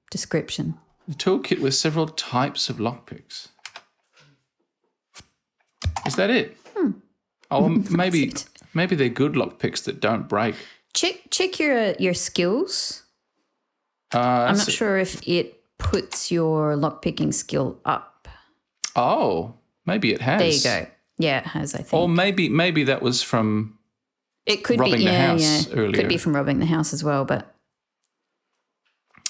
description. The toolkit with several types of lockpicks. Is that it? Oh, maybe they're good lockpicks that don't break. Check your skills. I'm not sure if it puts your lockpicking skill up. Oh, maybe it has. There you go. Yeah, it has, I think. Or maybe that was from robbing the house earlier. Could be from robbing the house as well, but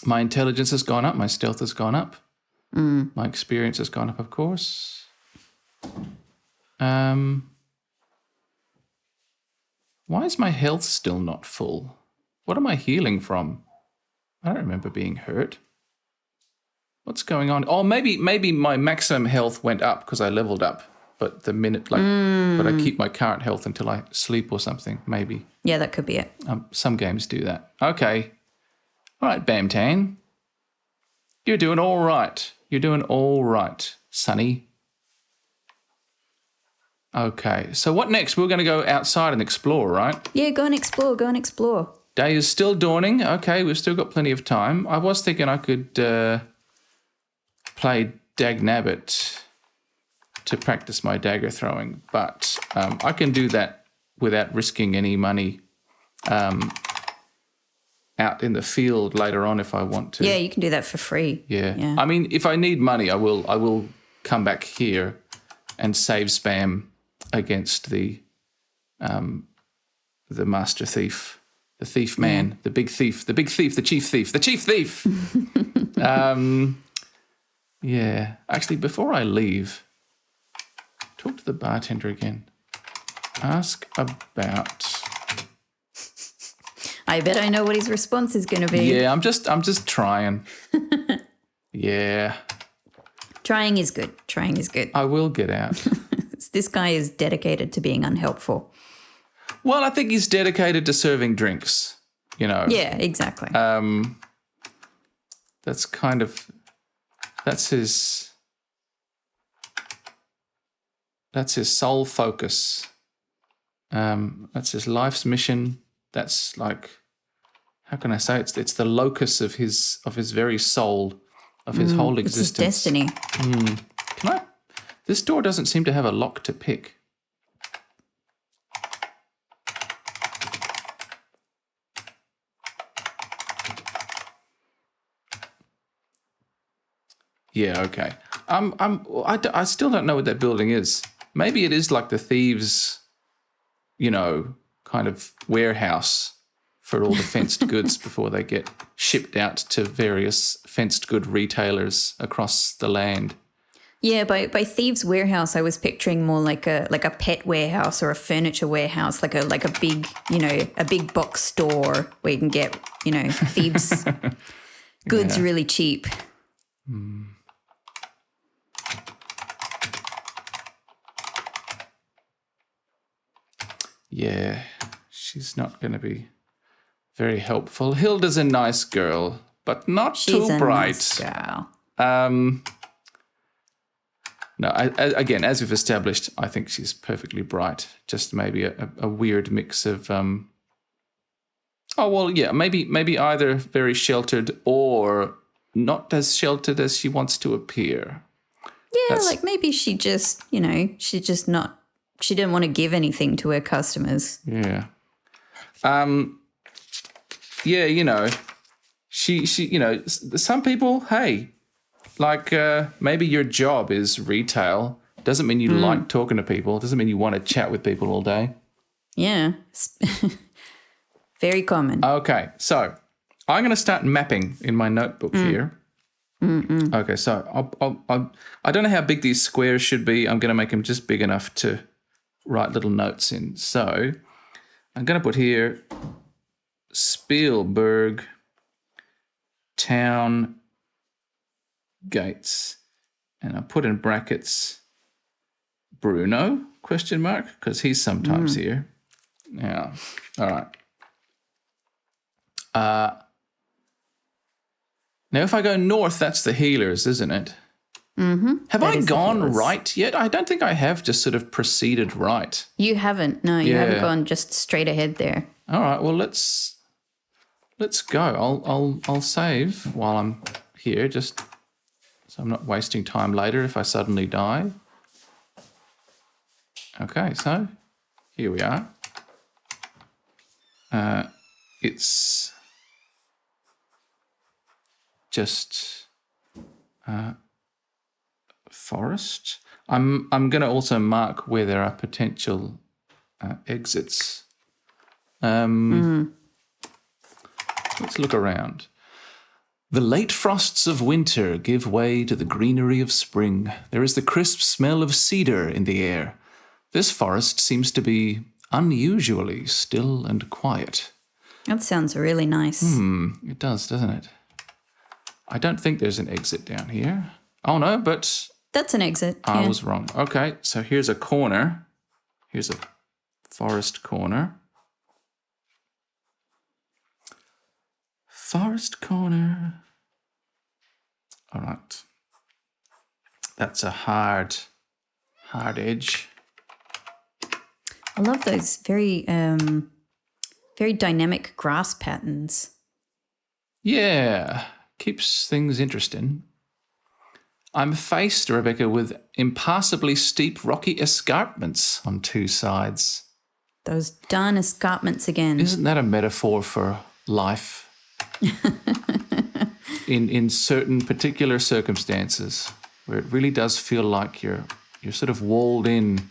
my intelligence has gone up, my stealth has gone up. My experience has gone up, of course. Why is my health still not full? What am I healing from? I don't remember being hurt. What's going on? Oh, maybe my maximum health went up because I leveled up. But but I keep my current health until I sleep or something, maybe. Yeah, that could be it. Some games do that. Okay. All right, Bamtan. You're doing all right. You're doing all right, Sonny. Okay, so what next? We're going to go outside and explore, right? Yeah, go and explore. Day is still dawning. Okay, we've still got plenty of time. I was thinking I could play Dagnabbit to practice my dagger throwing, but I can do that without risking any money out in the field later on if I want to. Yeah, you can do that for free. Yeah. I mean, if I need money, I will come back here and save spam against the master thief, the thief man, the big thief, the chief thief. Yeah. Actually, before I leave, talk to the bartender again. Ask about. I bet I know what his response is going to be. Yeah, I'm just trying. Yeah. Trying is good. I will get out. This guy is dedicated to being unhelpful. Well, I think he's dedicated to serving drinks, you know. Yeah, exactly. That's his sole focus. That's his life's mission. That's like, how can I say it? It's the locus of his very soul, of his whole existence. It's his destiny. Can I? This door doesn't seem to have a lock to pick. Yeah, okay. I still don't know what that building is. Maybe it is like the thieves, kind of warehouse for all the fenced goods before they get shipped out to various fenced good retailers across the land. Yeah, by thieves' warehouse, I was picturing more like a pet warehouse or a furniture warehouse, like a big a big box store where you can get thieves' goods really cheap. Yeah, she's not going to be very helpful. Hilda's a nice girl, but not She's too a bright. nice girl. No, again, as we've established, I think she's perfectly bright. Just maybe a weird mix of maybe either very sheltered or not as sheltered as she wants to appear. Yeah, like maybe she just she didn't want to give anything to her customers. Yeah. She some people, hey, like maybe your job is retail. Doesn't mean you like talking to people. Doesn't mean you want to chat with people all day. Yeah. Very common. Okay, so I'm going to start mapping in my notebook here. Okay, so I don't know how big these squares should be. I'm going to make them just big enough to write little notes in. So I'm going to put here Spielberg Town Gates, and I put in brackets Bruno ? Because he's sometimes here. Yeah. All right. Now, if I go north, that's the healers, isn't it? Mm-hmm. Have I gone right yet? I don't think I have just sort of proceeded right. You haven't. No, you haven't gone just straight ahead there. All right. Well, let's go. I'll save while I'm here, just so I'm not wasting time later if I suddenly die. Okay, so here we are. It's just forest. I'm going to also mark where there are potential exits. Let's look around. The late frosts of winter give way to the greenery of spring. There is the crisp smell of cedar in the air. This forest seems to be unusually still and quiet. That sounds really nice. It does, doesn't it? I don't think there's an exit down here. Oh, no, but That's an exit. I was wrong. Okay, so here's a corner. Here's a forest corner. Forest corner. All right. That's a hard edge. I love those very dynamic grass patterns. Yeah, keeps things interesting. I'm faced, Rebecca, with impassably steep rocky escarpments on two sides. Those darn escarpments again. Isn't that a metaphor for life? in certain particular circumstances where it really does feel like you're sort of walled in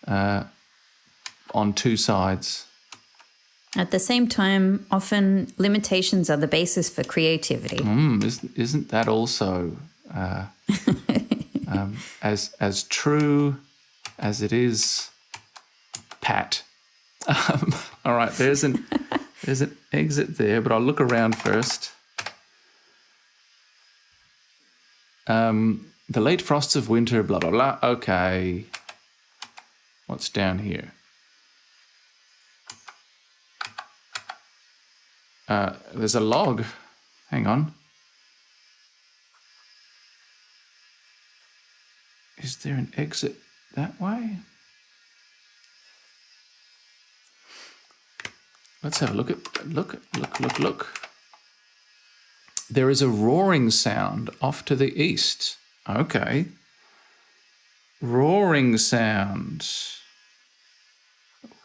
on two sides. At the same time, often limitations are the basis for creativity. Isn't that also as true as it is pat? All right, there's an exit there, but I'll look around first. The late frosts of winter, blah, blah, blah. Okay. What's down here? There's a log. Hang on. Is there an exit that way? Let's have a look. Look. There is a roaring sound off to the east. Okay. Roaring sound.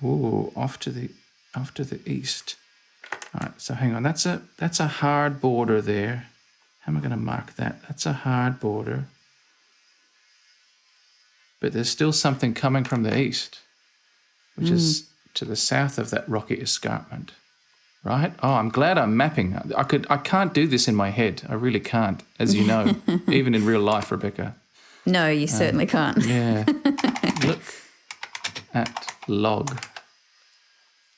Ooh, off to the east. All right, so hang on. That's a hard border there. How am I going to mark that? That's a hard border. But there's still something coming from the east, which is to the south of that rocky escarpment. Right? Oh, I'm glad I'm mapping. I can't do this in my head. I really can't, as you know, even in real life, Rebecca. No, you certainly can't. Yeah. Look at log.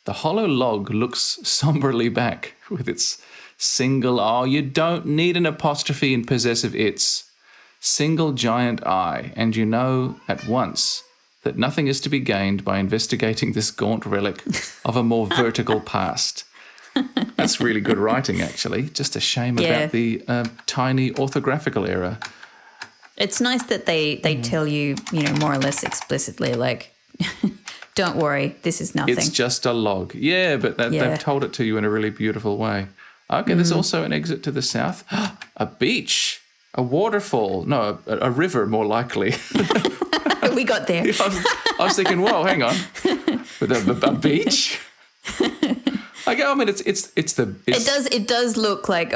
The hollow log looks somberly back with its single, you don't need an apostrophe in possessive its, single giant eye, and you know at once that nothing is to be gained by investigating this gaunt relic of a more vertical past. That's really good writing, actually. Just a shame about the tiny orthographical error. It's nice that they tell you, more or less explicitly, like, don't worry, this is nothing. It's just a log. Yeah, but they've told it to you in a really beautiful way. Okay, there's also an exit to the south. A beach, a waterfall. No, a river, more likely. We got there. I was thinking, whoa, hang on. With a beach? I mean, it does look like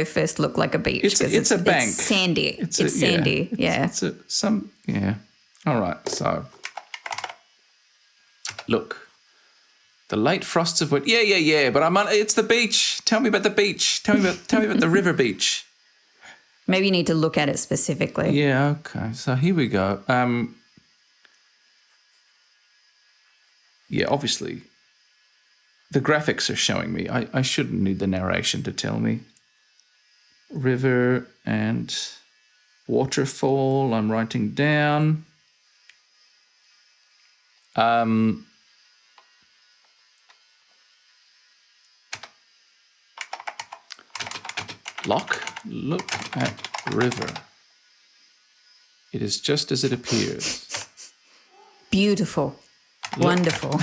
first look like a beach. It's a bank. It's sandy. It's sandy. Yeah. All right. So, look, the late frosts of winter. Yeah. But it's the beach. Tell me about the beach. Tell me about the river beach. Maybe you need to look at it specifically. Yeah. Okay. So here we go. Obviously. The graphics are showing me. I shouldn't need the narration to tell me. River and waterfall, I'm writing down. Look at river. It is just as it appears. Beautiful. Wonderful.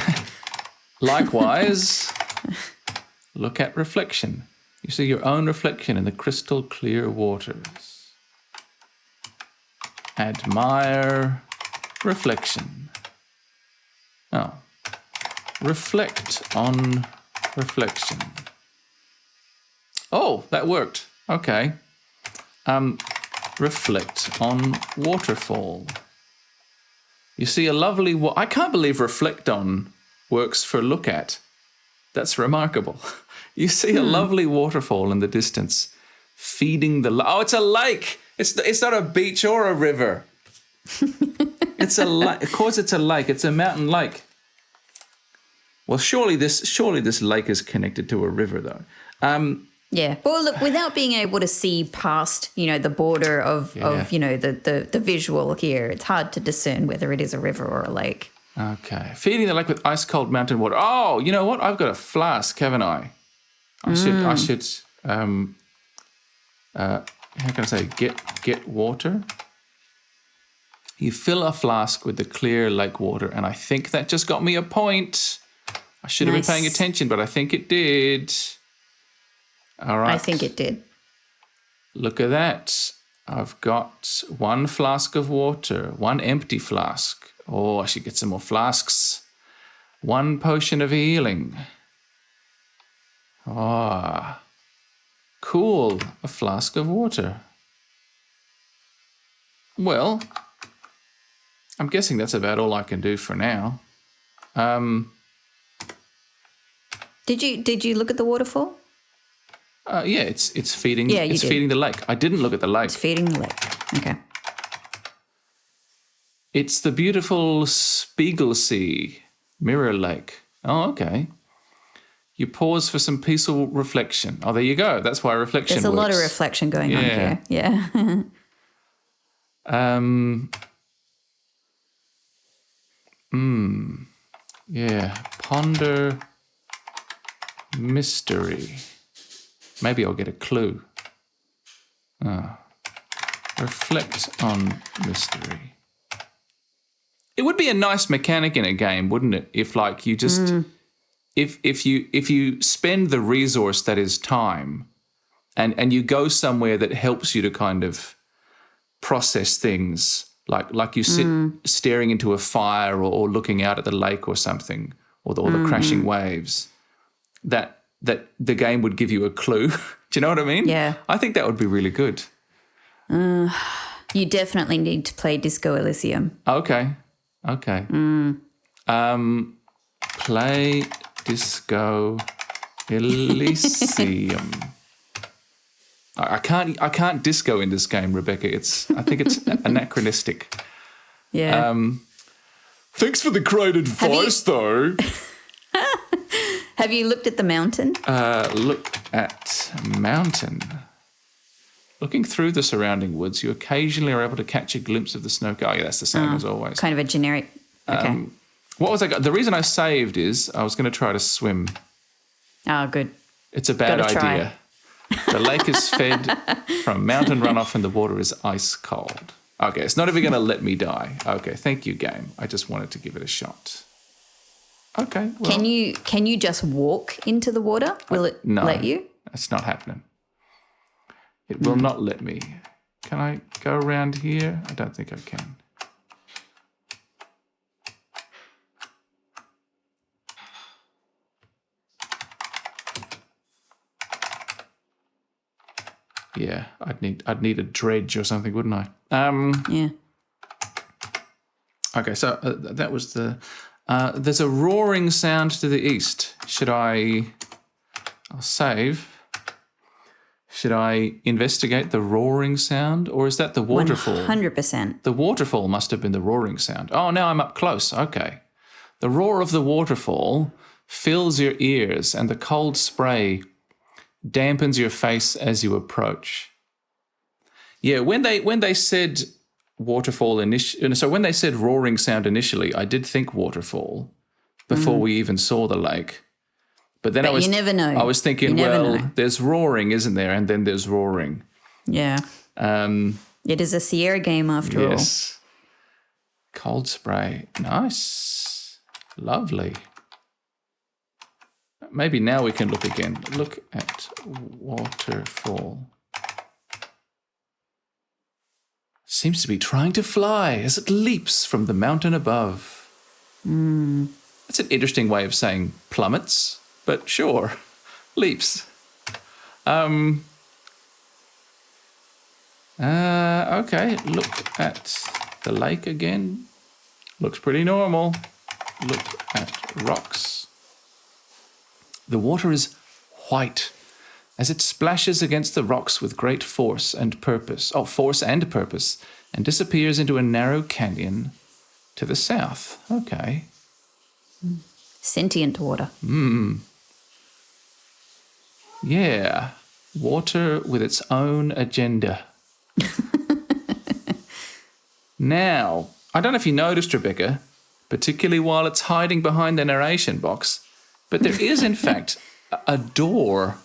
Likewise, look at reflection. You see your own reflection in the crystal clear waters. Admire reflection. Oh, reflect on reflection. Oh, that worked. Okay. Reflect on waterfall. You see a lovely... I can't believe reflect on works for look at. That's remarkable. You see a lovely waterfall in the distance, feeding the... it's a lake. It's not a beach or a river. It's a lake. Of course it's a lake. It's a mountain lake. Well, surely this lake is connected to a river, though. Yeah. Well, look, without being able to see past, the border of the visual here, it's hard to discern whether it is a river or a lake. Okay. Feeding the lake with ice-cold mountain water. Oh, you know what? I've got a flask, haven't I? I should how can I say, get water? You fill a flask with the clear lake water, and I think that just got me a point. I should have been paying attention, but I think it did. All right. I think it did. Look at that. I've got one flask of water, one empty flask. Oh, I should get some more flasks. One potion of healing. Ah, cool. A flask of water. Well, I'm guessing that's about all I can do for now. Did you look at the waterfall? Yeah, it's feeding. Yeah, it's feeding the lake. I didn't look at the lake. It's feeding the lake. Okay. It's the beautiful Spiegelsee mirror lake. Oh, okay. You pause for some peaceful reflection. Oh, there you go. That's why reflection There's a works. lot of reflection going on here. Yeah. Yeah. Ponder mystery. Maybe I'll get a clue. Reflect on mystery. It would be a nice mechanic in a game, wouldn't it? If like you just if you spend the resource that is time and you go somewhere that helps you to kind of process things, like you sit staring into a fire or looking out at the lake or something, or the crashing waves, that that the game would give you a clue. Do you know what I mean? Yeah. I think that would be really good. You definitely need to play Disco Elysium. Okay. Play Disco Elysium. I can't disco in this game, Rebecca. I think it's anachronistic. Yeah. Thanks for the great advice, though. Have you looked at the mountain? Look at mountain. Looking through the surrounding woods, you occasionally are able to catch a glimpse of the snow. Oh, yeah, that's the same as always. Kind of a generic. Okay. What was I? The reason I saved is I was going to try to swim. Oh, good. It's a bad Gotta try. idea. The lake is fed from mountain runoff and the water is ice cold. Okay, it's not even going to let me die. Okay, thank you, game. I just wanted to give it a shot. Okay. Well, Can you just walk into the water? Will it let you? That's not happening. It will not let me. Can I go around here? I don't think I can. Yeah, I'd need a dredge or something, wouldn't I? Yeah. Okay, so that was the. There's a roaring sound to the east. I'll save. Should I investigate the roaring sound, or is that the waterfall? 100%. The waterfall must have been the roaring sound. Oh, now I'm up close. Okay. The roar of the waterfall fills your ears, and the cold spray dampens your face as you approach. Yeah, when they said waterfall so when they said roaring sound initially, I did think waterfall before we even saw the lake. But then you never know. I was thinking, there's roaring, isn't there? And then there's roaring. Yeah. It is a Sierra game after all. Yes. Cold spray. Nice. Lovely. Maybe now we can look again. Look at waterfall. Seems to be trying to fly as it leaps from the mountain above. That's an interesting way of saying plummets, but sure, leaps. Okay, look at the lake again. Looks pretty normal. Look at rocks. The water is white as it splashes against the rocks with great force and purpose. Oh, force and purpose. And disappears into a narrow canyon to the south. Okay. Sentient water. Yeah. Water with its own agenda. Now, I don't know if you noticed, Rebecca, particularly while it's hiding behind the narration box, but there is, in fact, a door.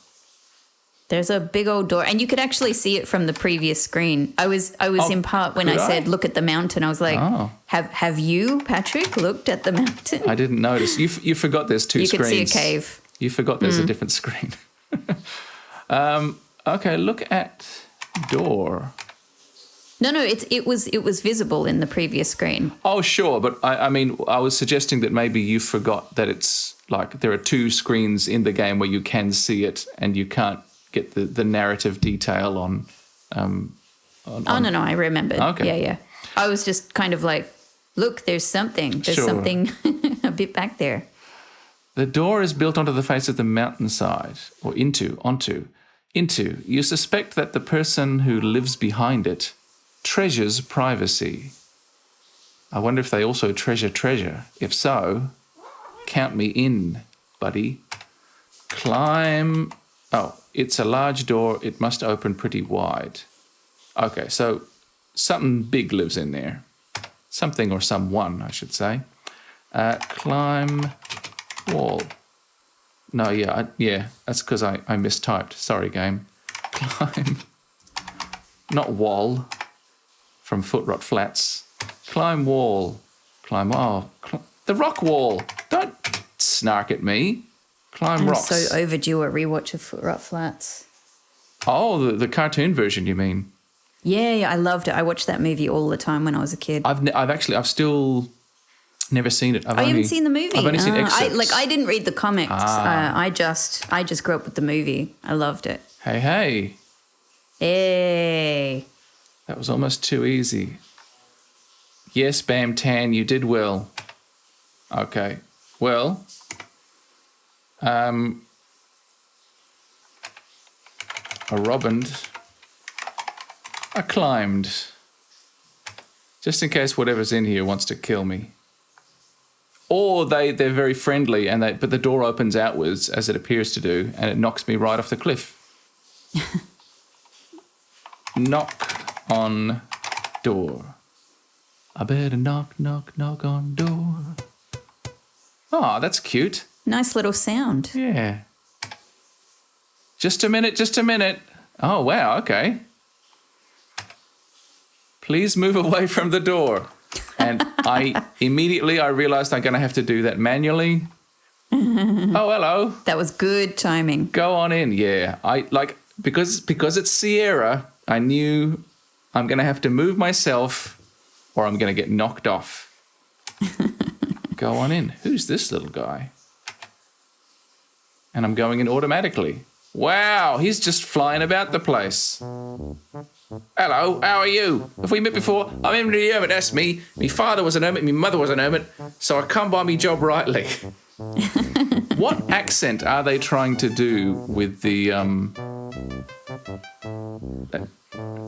There's a big old door, and you could actually see it from the previous screen. I was in part when I said, look at the mountain. I was like, have you, Patrick, looked at the mountain? I didn't notice. You forgot there's two screens. You could see a cave. You forgot there's a different screen. Okay, look at door. No, it was visible in the previous screen. Oh, sure, but I mean, I was suggesting that maybe you forgot that it's like there are two screens in the game where you can see it and you can't get the narrative detail on. No, I remembered. Okay. Yeah. I was just kind of like, look, there's something. There's something a bit back there. The door is built onto the face of the mountainside, or onto. You suspect that the person who lives behind it treasures privacy. I wonder if they also treasure. If so, count me in, buddy. Climb. Oh, it's a large door. It must open pretty wide. Okay, so something big lives in there. Something or someone, I should say. Climb wall. No, yeah, that's because I mistyped. Sorry, game. Climb. Not wall. From Foot Rot Flats. Climb wall. The rock wall. Don't snark at me. Climb rocks. I'm so overdue a rewatch of Foot Rot Flats. Oh, the cartoon version, you mean? Yeah, I loved it. I watched that movie all the time when I was a kid. I've still Never seen it. You haven't seen the movie? I've only seen excerpts. I didn't read the comics. I just grew up with the movie. I loved it. Hey. Hey. That was almost too easy. Yes, Bamtan, you did well. Okay. Well, a robined, I climbed. Just in case whatever's in here wants to kill me. Or they're very friendly, but the door opens outwards, as it appears to do, and it knocks me right off the cliff. Knock on door. I better knock on door. Oh, that's cute. Nice little sound. Yeah. Just a minute. Oh, wow, okay. Please move away from the door. And I realized I'm going to have to do that manually. Oh, hello. That was good timing. Go on in. Yeah. Because it's Sierra, I knew I'm going to have to move myself or I'm going to get knocked off. Go on in. Who's this little guy? And I'm going in automatically. Wow, he's just flying about the place. Hello, how are you? Have we met before? I'm Enry the Hermit, that's me. Me father was an hermit, me mother was an hermit, so I come by me job rightly. What accent are they trying to do with the,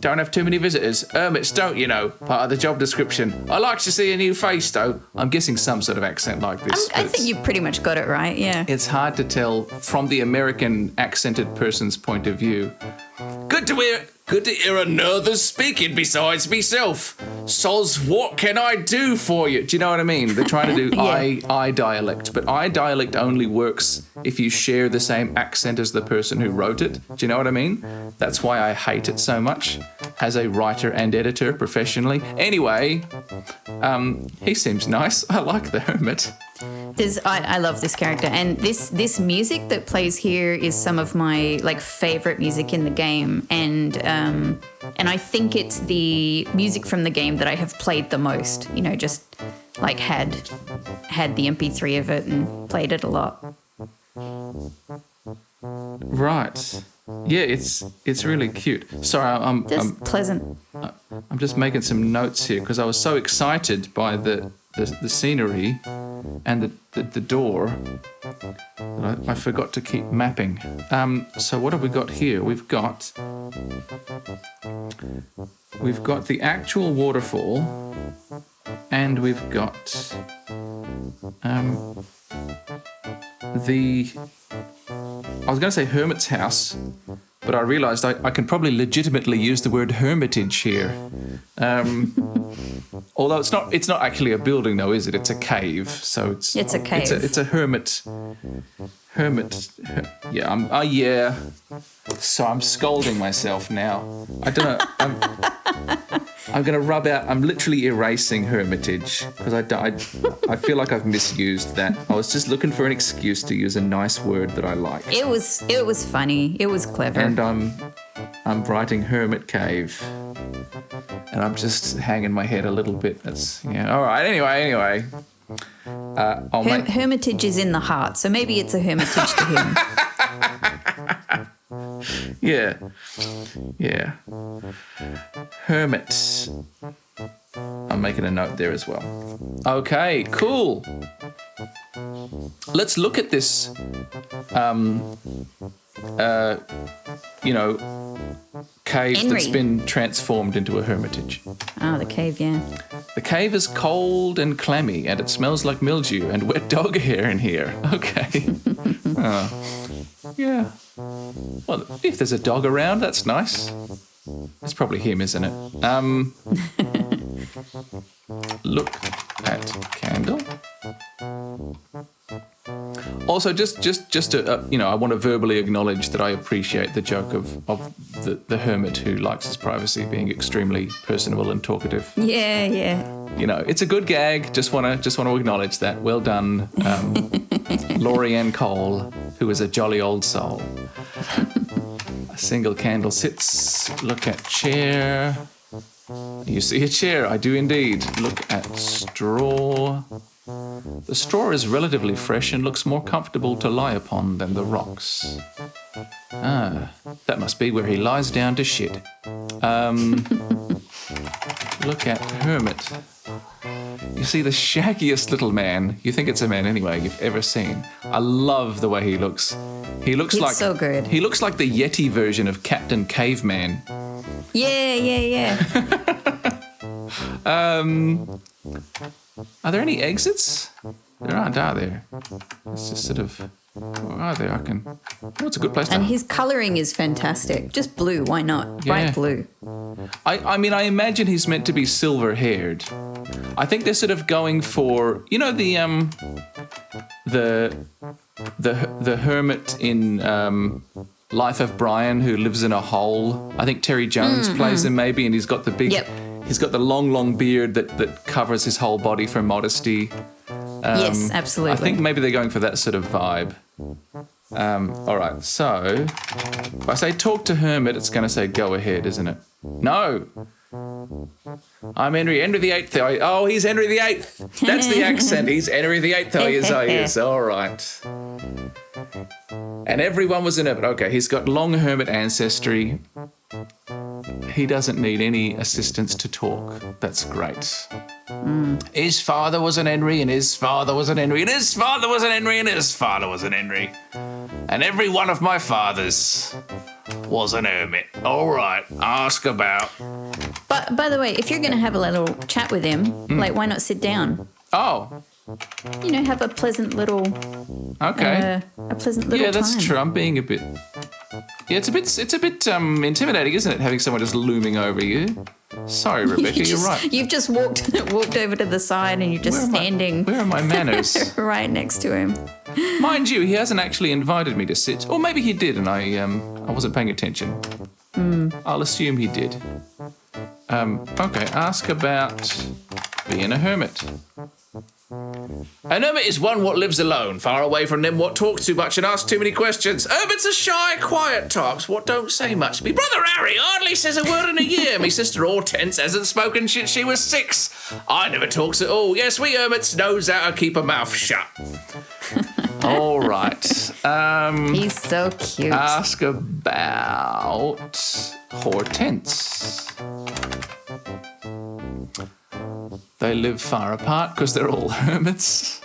don't have too many visitors. Hermits don't, you know, part of the job description. I like to see a new face, though. I'm guessing some sort of accent like this. I think you pretty much got it right, yeah. It's hard to tell from the American accented person's point of view. Good to hear another speaking besides myself. Soz, what can I do for you? Do you know what I mean? They're trying to do I dialect, but I dialect only works if you share the same accent as the person who wrote it. Do you know what I mean? That's why I hate it so much as a writer and editor professionally. Anyway, he seems nice. I like the Hermit. I love this character, and this music that plays here is some of my favorite music in the game, and I think it's the music from the game that I have played the most. You know, just had the MP3 of it and played it a lot. Right. Yeah, it's really cute. Sorry, I'm pleasant. I'm just making some notes here because I was so excited by the scenery and the door that I forgot to keep mapping. So what have we got here? We've got the actual waterfall, and we've got I was going to say Hermit's house, but I realised I can probably legitimately use the word hermitage here. Although it's not actually a building though, is it? It's a cave. So it's a cave. It's a hermit. Yeah. So I'm scolding myself now. I don't know. I'm going to rub out. I'm literally erasing hermitage because I feel like I've misused that. I was just looking for an excuse to use a nice word that I like. It was funny. It was clever. And I'm writing hermit cave, and I'm just hanging my head a little bit. That's all right. Anyway. Hermitage is in the heart, so maybe it's a hermitage to him. Yeah. Hermit. I'm making a note there as well. Okay, cool. Let's look at this, cave Enry. that's been transformed into a hermitage. Oh, the cave, yeah. The cave is cold and clammy, and it smells like mildew and wet dog hair in here. Okay. Yeah. Well, if there's a dog around, that's nice. It's probably him, isn't it? Look at candle. Also, just to, I want to verbally acknowledge that I appreciate the joke of the hermit who likes his privacy being extremely personable and talkative. Yeah. It's a good gag. Just want to acknowledge that. Well done, Laurie Ann Cole, who is a jolly old soul. A single candle sits. Look at chair. You see a chair. I do indeed. Look at straw. The straw is relatively fresh and looks more comfortable to lie upon than the rocks. Ah, that must be where he lies down to shit. Look at Hermit. You see the shaggiest little man, you think it's a man anyway, you've ever seen. I love the way he looks. He's so good. He looks like the Yeti version of Captain Caveman. Yeah. Are there any exits? There aren't, are there? It's just sort of... Oh, are there? It's a good place to... And his colouring is fantastic. Just blue, why not? Bright blue. I mean, I imagine he's meant to be silver-haired. I think they're sort of going for... You know the hermit in Life of Brian who lives in a hole? I think Terry Jones plays him maybe, and he's got the big... Yep. He's got the long beard that covers his whole body for modesty. Yes, absolutely. I think maybe they're going for that sort of vibe. All right, so if I say talk to Hermit, it's going to say go ahead, isn't it? No. I'm Enry the Eighth. Oh, he's Enry the Eighth. That's the accent. He's Enry the Eighth. Oh, yes. All right. And everyone was in it. Okay, he's got long hermit ancestry. He doesn't need any assistance to talk. That's great. His father was an Enry, and his father was an Enry, and his father was an Enry, and his father was an Enry. And every one of my fathers was an hermit. All right, ask about. But by the way, if you're going to have a little chat with him, like, why not sit down? Oh. You know, have a pleasant little... Okay. A pleasant little Yeah, that's time. true. I'm being a bit... Yeah, it's a bit intimidating, isn't it, having someone just looming over you? Sorry, Rebecca, you're right. You've just walked over to the side and you're just standing... Where are my manners? right next to him. Mind you, he hasn't actually invited me to sit. Or maybe he did and I wasn't paying attention. I'll assume he did. Okay, ask about being a hermit. An hermit is one what lives alone, far away from them what talks too much and asks too many questions. Hermits are shy, quiet types, what don't say much. Me brother Harry hardly says a word in a year. Me sister Hortense hasn't spoken since she was 6. I never talks at all. Yes, we hermits knows how to keep a mouth shut. All right. He's so cute. Ask about Hortense. They live far apart because they're all hermits.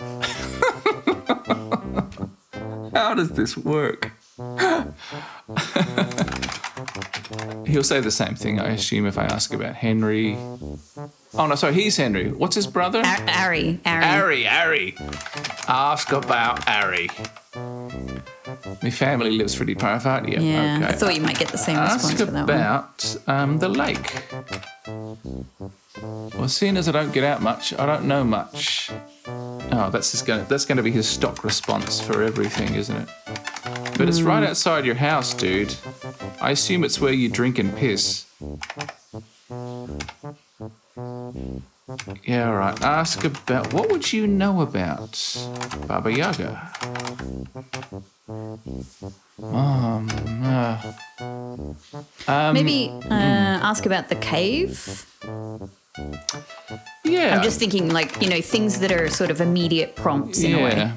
How does this work? He'll say the same thing, I assume, if I ask about Henry. Oh, no, sorry, he's Henry. What's his brother? Harry. Harry. Ask about Harry. My family lives pretty far apart. Yeah, okay. I thought you might get the same response for that one. Ask about the lake. Well, seeing as I don't get out much, I don't know much. Oh, that's going to be his stock response for everything, isn't it? But it's right outside your house, dude. I assume it's where you drink and piss. Yeah, all right. Ask about... What would you know about Baba Yaga? Maybe ask about the cave. Yeah. I'm just thinking, like, you know, things that are sort of immediate prompts in a way.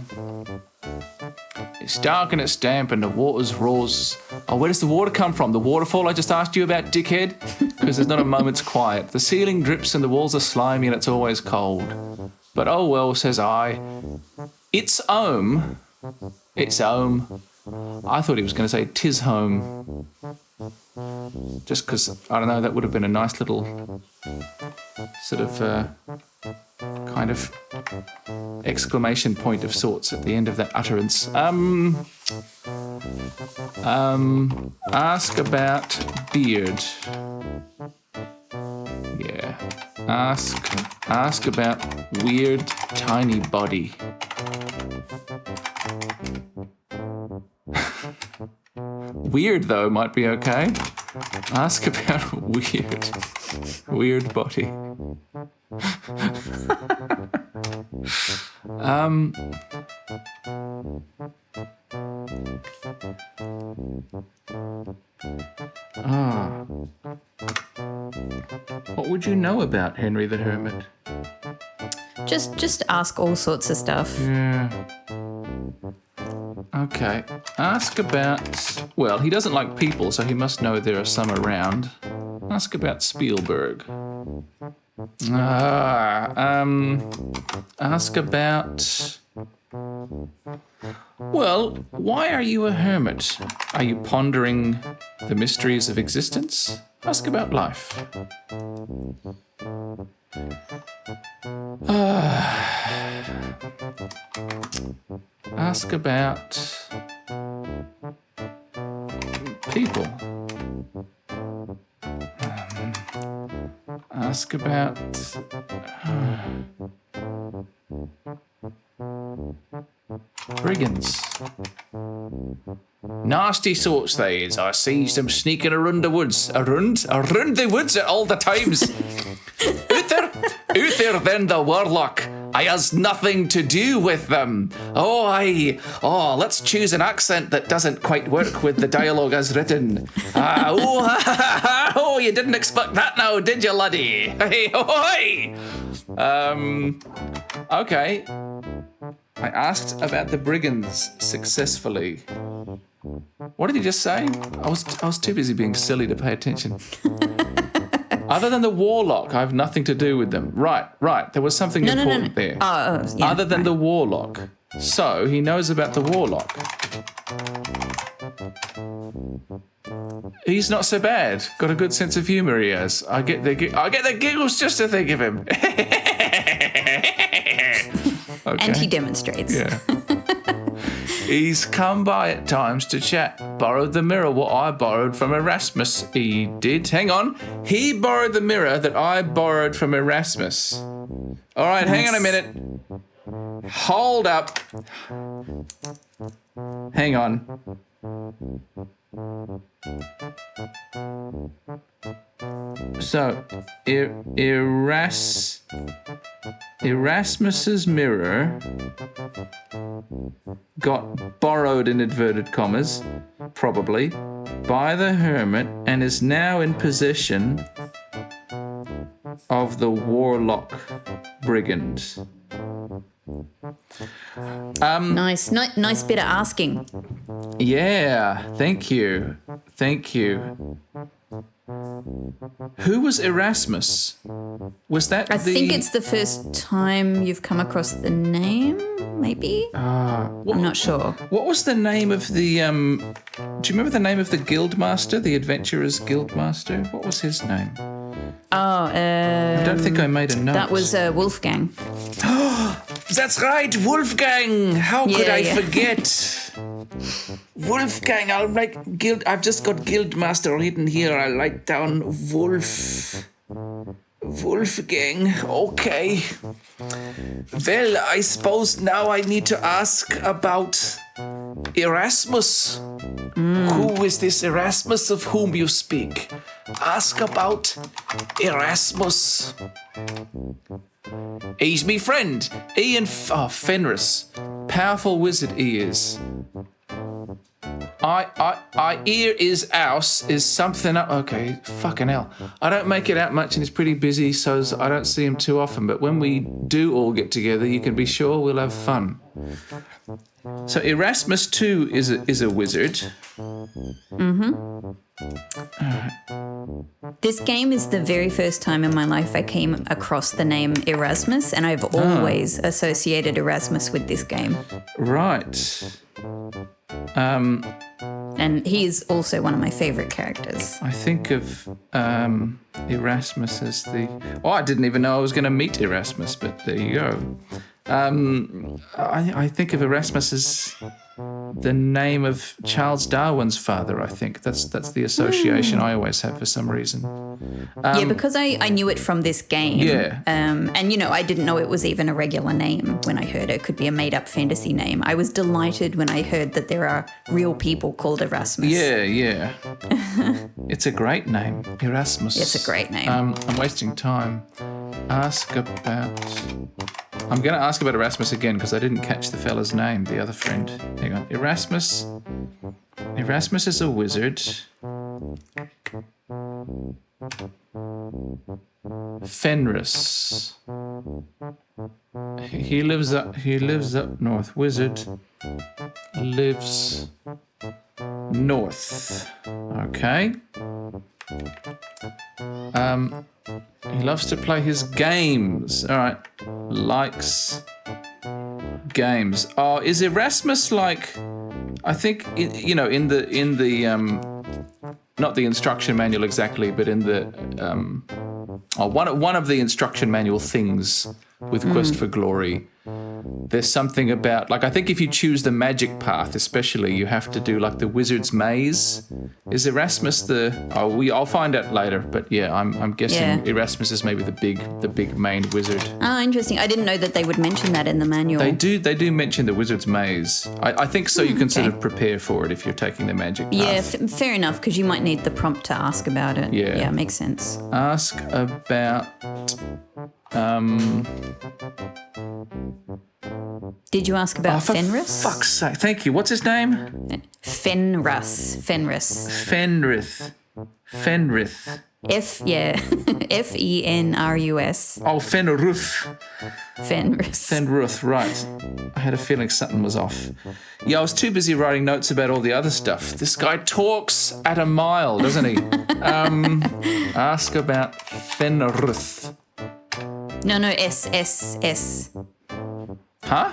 It's dark and it's damp and the water's roars. Oh, where does the water come from? The waterfall I just asked you about, dickhead? Because there's not a moment's quiet. The ceiling drips and the walls are slimy and it's always cold. But oh well, says I. It's home. It's home. I thought he was going to say 'tis home. Just because, I don't know, that would have been a nice little sort of kind of exclamation point of sorts at the end of that utterance. Ask about beard. Yeah. Ask about weird tiny body. Weird, though, might be okay. Ask about weird body. What would you know about Henry the Hermit? Just ask all sorts of stuff. Yeah. Okay. Ask about... Well, he doesn't like people, so he must know there are some around. Ask about Spielberg. Ask about... Well, why are you a hermit? Are you pondering the mysteries of existence? Ask about life. Ask about people. Ask about brigands. Nasty sorts, they is. I sees them sneaking around the woods. Around the woods at all the times. Out there then the warlock. I has nothing to do with them. Let's choose an accent that doesn't quite work with the dialogue as written. You didn't expect that now, did you, laddie? Hey. Okay. I asked about the brigands successfully. What did he just say? I was too busy being silly to pay attention. Other than the warlock, I have nothing to do with them. Right. There was something important there. Yeah, Other than the warlock. So he knows about the warlock. He's not so bad. Got a good sense of humour, he has. I get the giggles just to think of him. Okay. And he demonstrates. Yeah. He's come by at times to chat. Borrowed the mirror what I borrowed from Erasmus. He did. Hang on. He borrowed the mirror that I borrowed from Erasmus. All right, hang on a minute. Hold up. Hang on. So, Erasmus's mirror got borrowed in inverted commas, probably, by the Hermit and is now in possession of the warlock brigand. Nice bit of asking. Yeah, thank you. Who was Erasmus? Was that I think it's the first time you've come across the name, maybe? I'm not sure. What was the name of the... do you remember the name of the guildmaster, the adventurer's guildmaster? What was his name? I don't think I made a note. That was Wolfgang. That's right, Wolfgang. How could I forget? Wolfgang, I'll write guild. I've just got guildmaster written here. I'll write down Wolfgang. Okay. Well, I suppose now I need to ask about Erasmus. Who is this Erasmus of whom you speak? Ask about Erasmus. He's me friend. Ian Fenris. Powerful wizard he is. I ear is ouse is something up. Okay, fucking hell. I don't make it out much and he's pretty busy, so I don't see him too often. But when we do all get together, you can be sure we'll have fun. So Erasmus too is a wizard. Mm-hmm. This game is the very first time in my life I came across the name Erasmus, and I've always associated Erasmus with this game. Right. And he is also one of my favorite characters. I think of Erasmus as the... Oh, I didn't even know I was going to meet Erasmus, but there you go. I think of Erasmus as the name of Charles Darwin's father, I think. That's the association I always have for some reason. Because I knew it from this game. Yeah. And, I didn't know it was even a regular name when I heard it could be a made-up fantasy name. I was delighted when I heard that there are real people called Erasmus. Yeah. It's a great name, Erasmus. It's a great name. I'm wasting time. I'm going to ask about Erasmus again because I didn't catch the fella's name, the other friend. Hang on. Erasmus is a wizard. Fenris. He lives up north. Wizard lives north. Okay. He loves to play his games. All right. Likes games. Oh, is Erasmus like? I think in the not the instruction manual exactly, but in the one of the instruction manual things with Quest for Glory. There's something about, like, I think if you choose the magic path, especially, you have to do like the wizard's maze. Is Erasmus I'll find out later, but yeah, I'm guessing Erasmus is maybe the big main wizard. Oh, interesting. I didn't know that they would mention that in the manual. They do mention the wizard's maze. I think so. You can sort of prepare for it if you're taking the magic path. Yeah, fair enough, because you might need the prompt to ask about it. Yeah, makes sense. Ask about. Did you ask about Fenris? Fuck's sake! Thank you. What's his name? Fenris. Fenrith. Fenrus. Oh, Fenruth. Fenris. Right. I had a feeling something was off. Yeah, I was too busy writing notes about all the other stuff. This guy talks at a mile, doesn't he? Ask about Fenruth. No, S. Huh?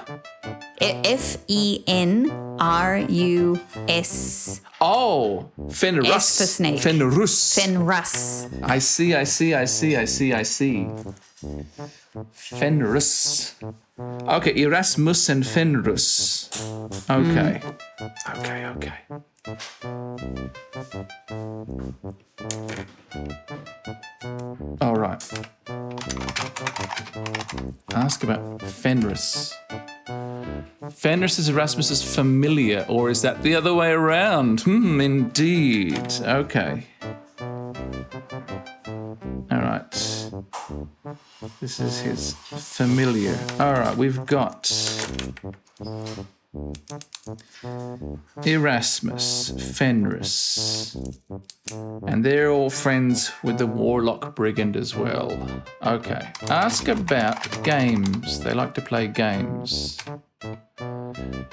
Fenrus. Oh, Fenrus. S for snake. Fenrus. I see. Fenrus. Okay, Erasmus and Fenrus. Okay. Okay. All right. Ask about Fenris. Fenris is Erasmus's familiar, or is that the other way around? Indeed. Okay. All right. This is his familiar. All right, we've got Erasmus, Fenris, and they're all friends with the Warlock Brigand as well. Okay. Ask about games. They like to play games.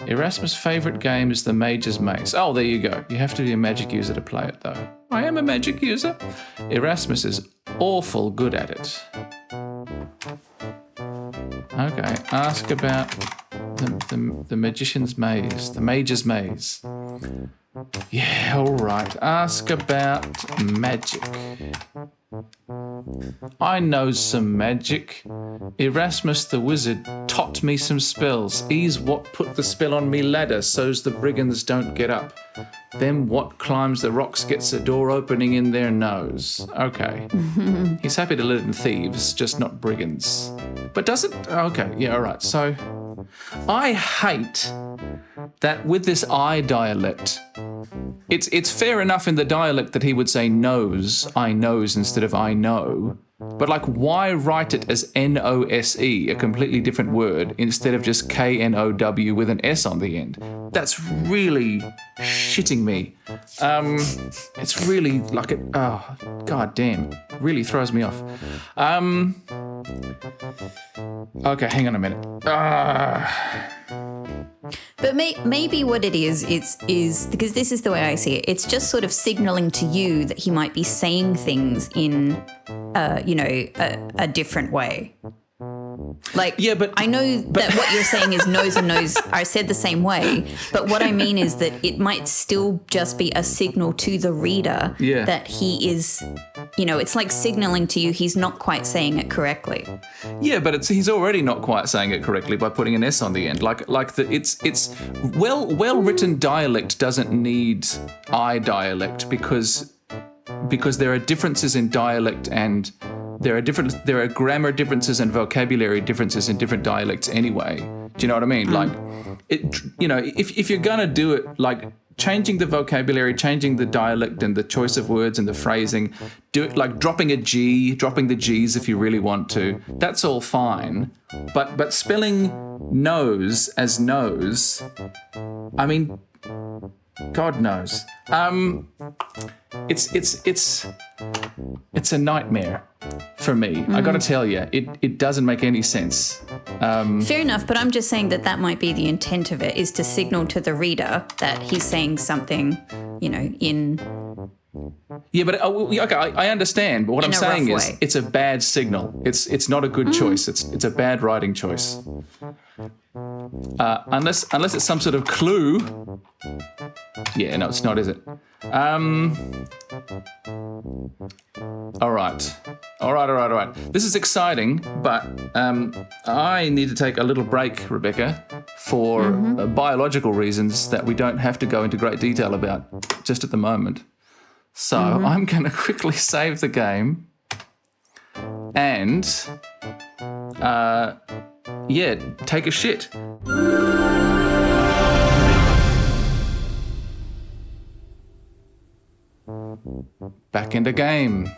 Erasmus' favourite game is the Mage's Maze. Oh, there you go. You have to be a magic user to play it, though. I am a magic user. Erasmus is awful good at it. Okay, ask about the Magician's Maze, the Mage's Maze. Yeah, all right. Ask about magic. I know some magic. Erasmus the wizard taught me some spells. He's what put the spell on me ladder so's the brigands don't get up. Then what climbs the rocks gets a door opening in their nose. Okay. He's happy to let in thieves, just not brigands. But does it? Okay, yeah, all right. So I hate that with this I dialect, it's fair enough in the dialect that he would say knows, I knows instead of I know. But like, why write it as NOSE, a completely different word, instead of just KNOW with an S on the end? That's really shitting me. It's really like it. Oh, god damn! Really throws me off. Okay, hang on a minute. But maybe what it is because this is the way I see it. It's just sort of signaling to you that he might be saying things in, a different way. Like, yeah, but I know that what you're saying is knows and knows are said the same way. But what I mean is that it might still just be a signal to the reader that he is, it's like signaling to you he's not quite saying it correctly. Yeah, but he's already not quite saying it correctly by putting an S on the end. It's well written dialect doesn't need I dialect because there are differences in dialect and there are grammar differences and vocabulary differences in different dialects anyway. Do you know what I mean? Like, if you're gonna do it, like changing the vocabulary, changing the dialect and the choice of words and the phrasing, do it like dropping a G, dropping the G's if you really want to. That's all fine. But spelling knows as knows, I mean, God knows. It's a nightmare for me. I got to tell you, it doesn't make any sense. Fair enough, but I'm just saying that might be the intent of it, is to signal to the reader that he's saying something, in... Yeah, but okay, I understand. But what I'm saying is, it's a bad signal. It's not a good choice. It's a bad writing choice. Unless it's some sort of clue. Yeah, no, it's not, is it? All right. This is exciting, but I need to take a little break, Rebecca, for biological reasons that we don't have to go into great detail about just at the moment. So I'm going to quickly save the game and, take a shit. Back in the game.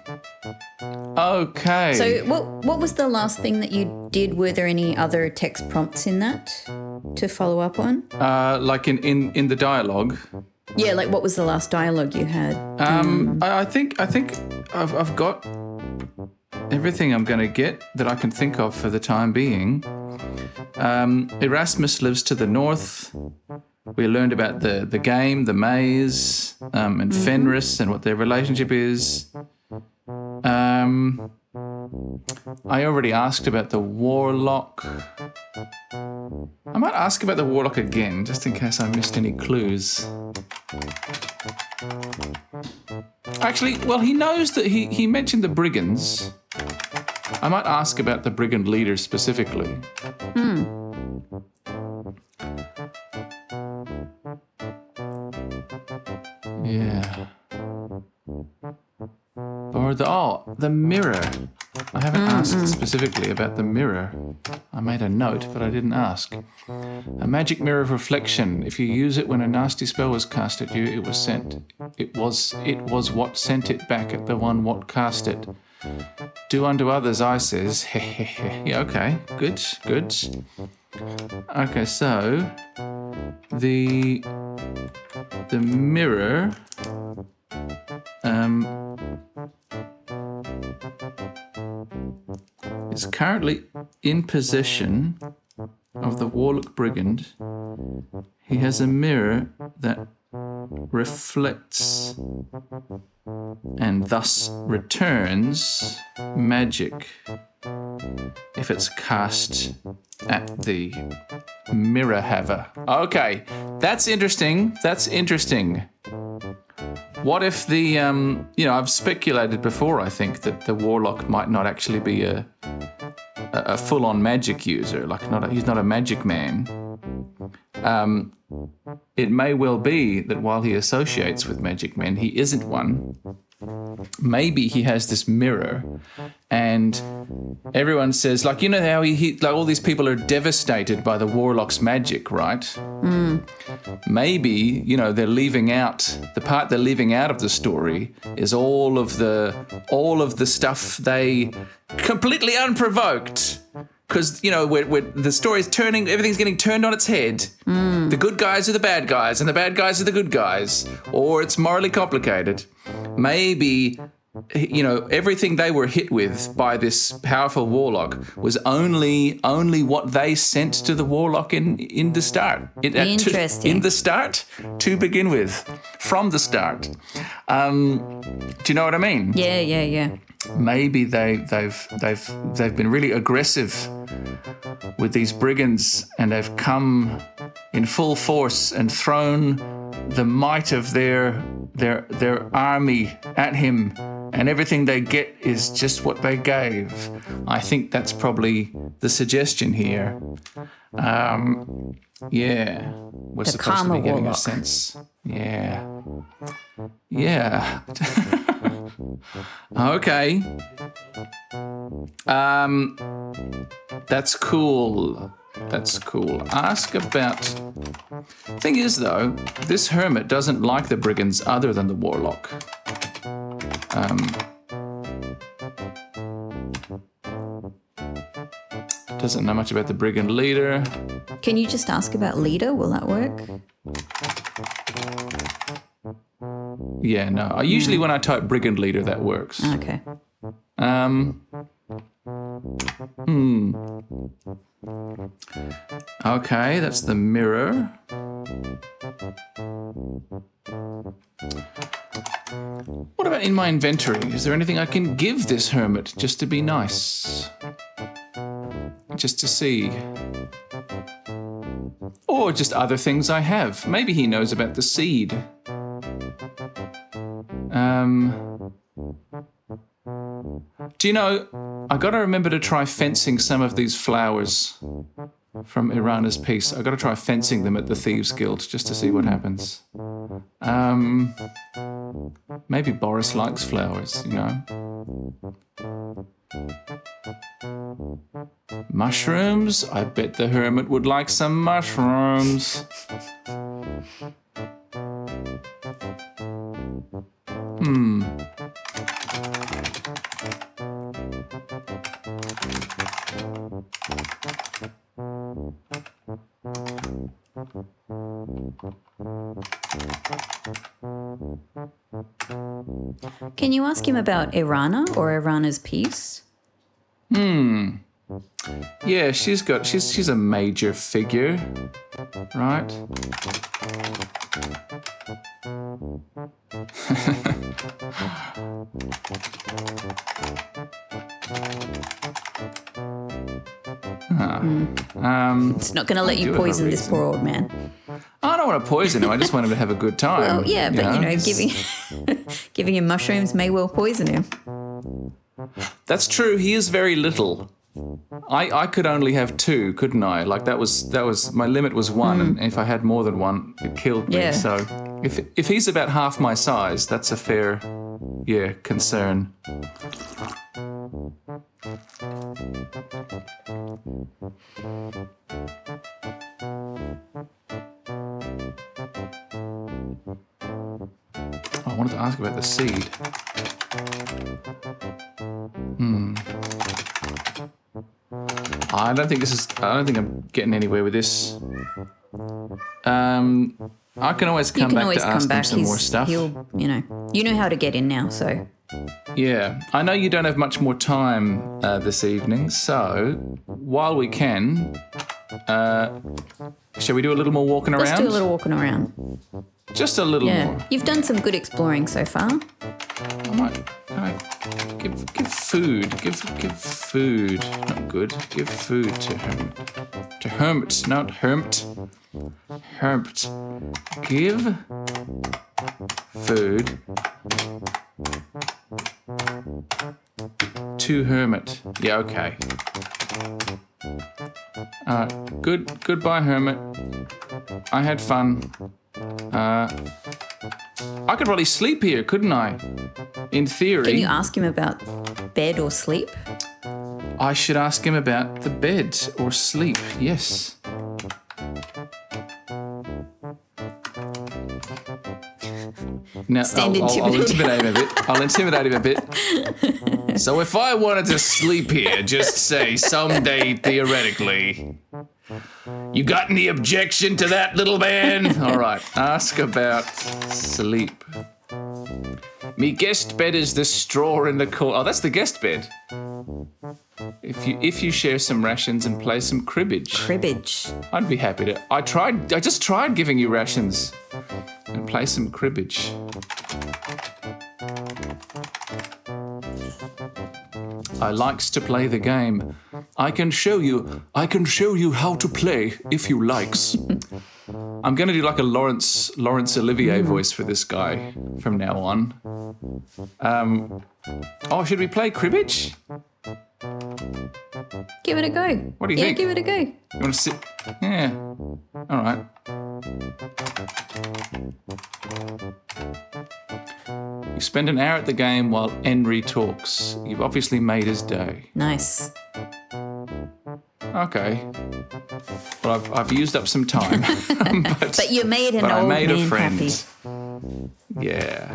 Okay. So what was the last thing that you did? Were there any other text prompts in that to follow up on? Like in the dialogue. Yeah, like what was the last dialogue you had? I think I've got everything I'm going to get that I can think of for the time being. Erasmus lives to the north. We learned about the game, the maze, and Fenris and what their relationship is. I already asked about the warlock. I might ask about the warlock again, just in case I missed any clues. Actually, well, he knows that he mentioned the brigands. I might ask about the brigand leader specifically. Yeah. Or the mirror. I haven't asked specifically about the mirror. I made a note, but I didn't ask. A magic mirror of reflection. If you use it when a nasty spell was cast at you, it was what sent it back at the one what cast it. Do unto others, I says. Yeah, okay. Good. Okay, so the mirror is currently in possession of the warlock brigand. He has a mirror that reflects and thus returns magic if it's cast at the mirror haver. Okay, that's interesting. What if the, I've speculated before, I think, that the warlock might not actually be a full-on magic user, he's not a magic man. It may well be that while he associates with magic men, he isn't one. Maybe he has this mirror, and everyone says, how he all these people are devastated by the warlock's magic, right? Maybe, they're leaving out the part they're leaving out of the story is all of the stuff they completely unprovoked. Because, where the story's everything's getting turned on its head. The good guys are the bad guys, and the bad guys are the good guys. Or it's morally complicated. Maybe, everything they were hit with by this powerful warlock was only what they sent to the warlock in the start. Interesting. In the start, to begin with, from the start. Do you know what I mean? Yeah. Maybe they've been really aggressive with these brigands, and they've come in full force and thrown the might of their army at him, and everything they get is just what they gave. I think that's probably the suggestion here. Yeah, we're the supposed to be getting warlock. a sense. Yeah. Okay. That's cool. Ask about... Thing is, though, this hermit doesn't like the brigands other than the warlock. Doesn't know much about the brigand leader. Can you just ask about leader? Will that work? Yeah, no. Usually when I type brigand leader, that works. Okay. Okay, that's the mirror. What about in my inventory? Is there anything I can give this hermit just to be nice? Just to see. Or just other things I have. Maybe he knows about the seed. Do you know, I got to remember to try fencing some of these flowers from Irana's piece. I got to try fencing them at the Thieves Guild just to see what happens. Maybe Boris likes flowers, you know. Mushrooms? I bet the hermit would like some mushrooms. Can you ask him about Irana or Irana's piece? Yeah, she's a major figure, right? It's not going to let you poison this poor old man. I don't want to poison him. I just want him to have a good time. Well, yeah, but giving giving him mushrooms may well poison him. That's true. He is very little. I could only have 2, couldn't I? Like that was my limit was 1, and if I had more than 1, it killed me. Yeah. So if he's about half my size, that's a fair concern. I wanted to ask about the seed. I don't think I'm getting anywhere with this. I can always come back to ask him some more stuff. He'll, you know how to get in now, so. Yeah, I know you don't have much more time this evening, so while we can, shall we do a little more walking around? Let's do a little walking around. Just a little more. You've done some good exploring so far. Can I give food? Give food. Not good. Give food to Hermit. To Hermit, not Hermit. Hermit. Give food to Hermit. Yeah, okay. Goodbye, Hermit. I had fun. I could probably sleep here, couldn't I? In theory. Can you ask him about bed or sleep? I should ask him about the bed or sleep, yes. Now, I'll intimidate him a bit. I'll intimidate him a bit. So if I wanted to sleep here, just say someday theoretically. You got any objection to that, little man? All right, ask about sleep. Me guest bed is the straw in the corner. Oh, that's the guest bed. If you share some rations and play some cribbage. Cribbage. I'd be happy to. I just tried giving you rations and play some cribbage. I likes to play the game. I can show you how to play if you likes. I'm going to do like a Laurence Olivier voice for this guy from now on. Should we play cribbage? Give it a go. What do you think? Yeah, give it a go. You want to sit? Yeah. All right. You spend an hour at the game while Enry talks. You've obviously made his day. Nice. Okay. Well, I've used up some time. but you made an old man happy. Yeah.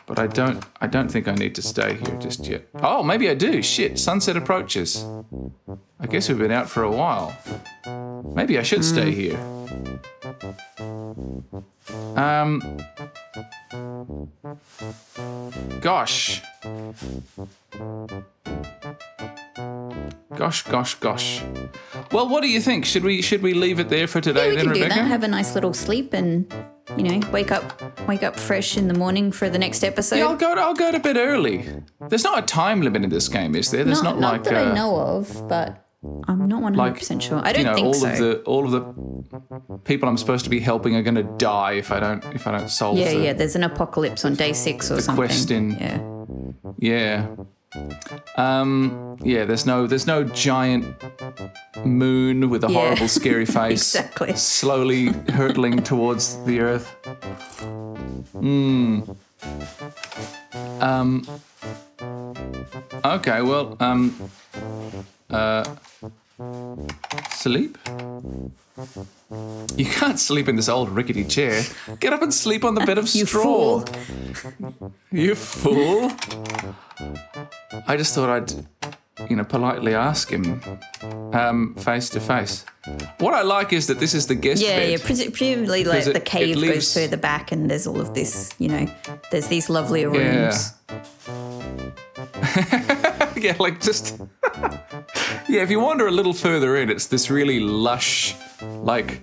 But I don't think I need to stay here just yet. Oh, maybe I do. Shit, sunset approaches. I guess we've been out for a while. Maybe I should stay here. Gosh. Gosh. Well, what do you think? Should we leave it there for today, We then, can do Rebecca? that. Have a nice little sleep and, wake up fresh in the morning for the next episode. Yeah, I'll go to bed early. There's not a time limit in this game, is there? There's not like that I know of, but I'm not 100% sure. I don't think so. all of the people I'm supposed to be helping are going to die if I don't solve Yeah. There's an apocalypse on day 6 or something. quest in. Yeah. There's no giant moon with a horrible, scary face Exactly. slowly hurtling towards the earth. Okay, well, sleep? You can't sleep in this old rickety chair. Get up and sleep on the bed of You straw. fool. You fool. I just thought I'd, politely ask him face to face. What I like is that this is the guest bed. Yeah. Presumably, like, the cave goes further back and there's all of this, there's these lovelier rooms. Yeah, like just... yeah, if you wander a little further in, it's this really lush, like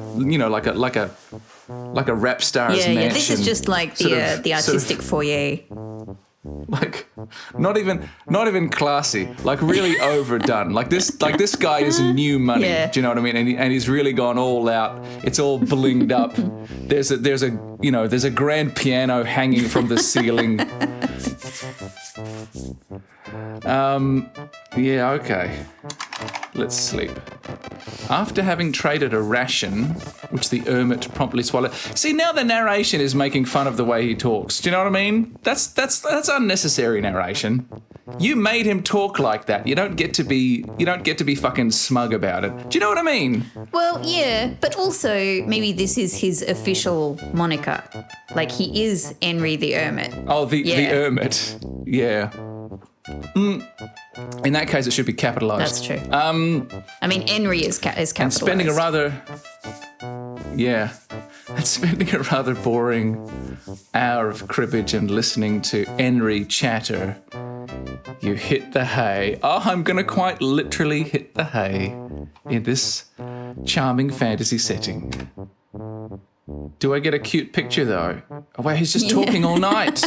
a rap star's mansion. Yeah, this is just like the artistic foyer. Like not even classy, like really overdone. Like this guy is new money. Yeah. Do you know what I mean? And he's really gone all out. It's all blinged up. There's a grand piano hanging from the ceiling. Yeah, okay. Let's sleep. After having traded a ration, which the ermit promptly swallowed. See, now the narration is making fun of the way he talks. Do you know what I mean? That's unnecessary narration. You made him talk like that. You don't get to be fucking smug about it. Do you know what I mean? Well, yeah, but also maybe this is his official moniker. Like, he is Enry the Hermit. Oh, the ermit. Yeah. In that case, it should be capitalised. That's true. I mean, Enry is capitalised. And spending a rather boring hour of cribbage and listening to Enry chatter, you hit the hay. Oh, I'm going to quite literally hit the hay in this charming fantasy setting. Do I get a cute picture, though? Oh, wait, he's just talking all night.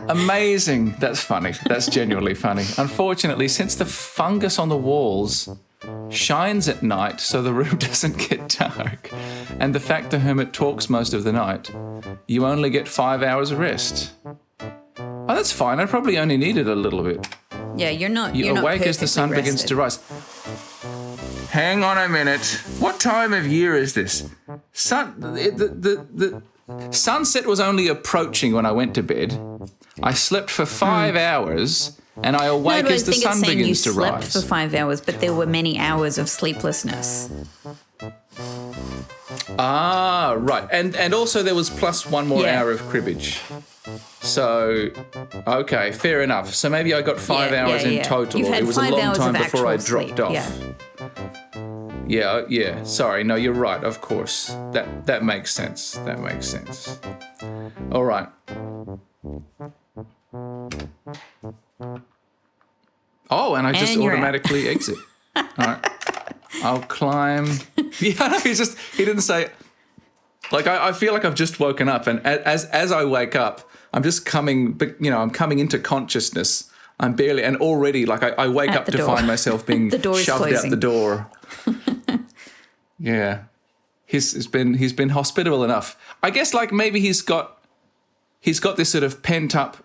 Amazing. That's funny. That's genuinely funny. Unfortunately, since the fungus on the walls shines at night so the room doesn't get dark, and the fact the hermit talks most of the night, you only get 5 hours of rest. Oh, that's fine. I probably only needed a little bit. Yeah, you're not awake as the sun begins to rise. Hang on a minute. What time of year is this? The sunset was only approaching when I went to bed. I slept for 5 hours, and I awake as the sun begins to rise. You slept for 5 hours, but there were many hours of sleeplessness. Ah, right. And also there was plus one more hour of cribbage. So, okay, fair enough. So maybe I got 5 hours in total. You've had it was 5 a long hours time of before I dropped sleep. off. Yeah. Sorry. No, you're right. Of course. That makes sense. That makes sense. All right. Oh, and I just automatically exit. All right. I'll climb. Yeah, he didn't say. Like I feel like I've just woken up, and as I wake up, I'm just coming. But I'm coming into consciousness. I'm barely, and already, like I wake up to find myself being shoved out the door. Yeah, he's been hospitable enough. I guess, like maybe he's got this sort of pent up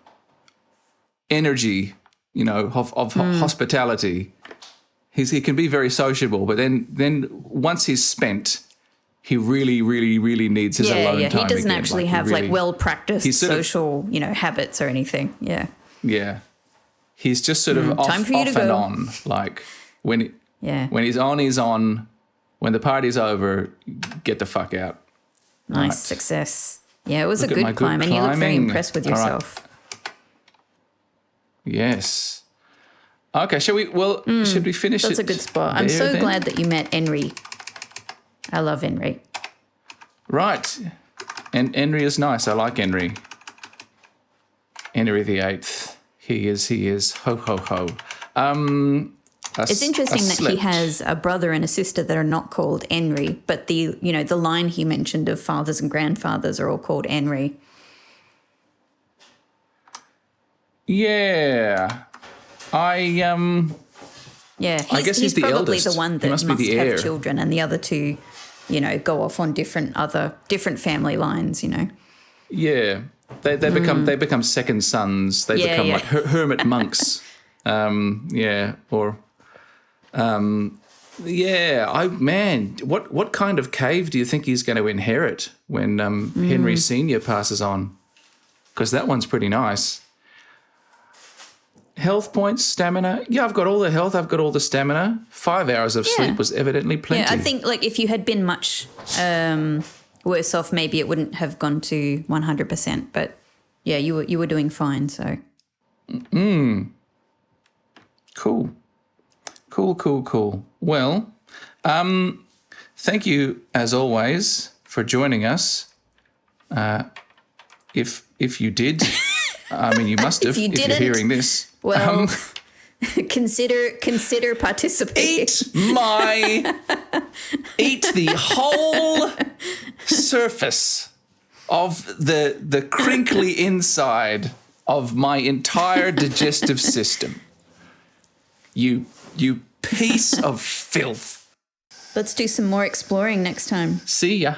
energy, of hospitality. He can be very sociable, but then once he's spent, he really, really, really needs his alone time. He doesn't again. actually have well-practiced social, habits or anything. Yeah. Yeah. He's just sort of off and on. Like when he's on, he's on. When the party's over, get the fuck out. Nice success. Yeah, it was a good climb, and you look very impressed with yourself. Right. Yes. Okay, should we finish it? That's a good spot. I'm so glad that you met Enry. I love Enry. Right. And Enry is nice. I like Enry. Enry the Eighth. He is. Ho, ho, ho. It's interesting that he has a brother and a sister that are not called Enry, but the line he mentioned of fathers and grandfathers are all called Enry. Yeah. I guess he's the probably eldest. the one that must have children, and the other two, go off on different family lines. Yeah, they become second sons. They become like hermit monks. What kind of cave do you think he's going to inherit when Henry Senior passes on? Because that one's pretty nice. Health points, stamina. Yeah, I've got all the health. I've got all the stamina. 5 hours of sleep was evidently plenty. Yeah, I think if you had been much worse off, maybe it wouldn't have gone to 100%. But yeah, you were doing fine. So. Cool. Well, thank you as always for joining us. If you did, I mean, you must have. If you're hearing this. Well, consider participating. Eat the whole surface of the crinkly inside of my entire digestive system. You piece of filth. Let's do some more exploring next time. See ya.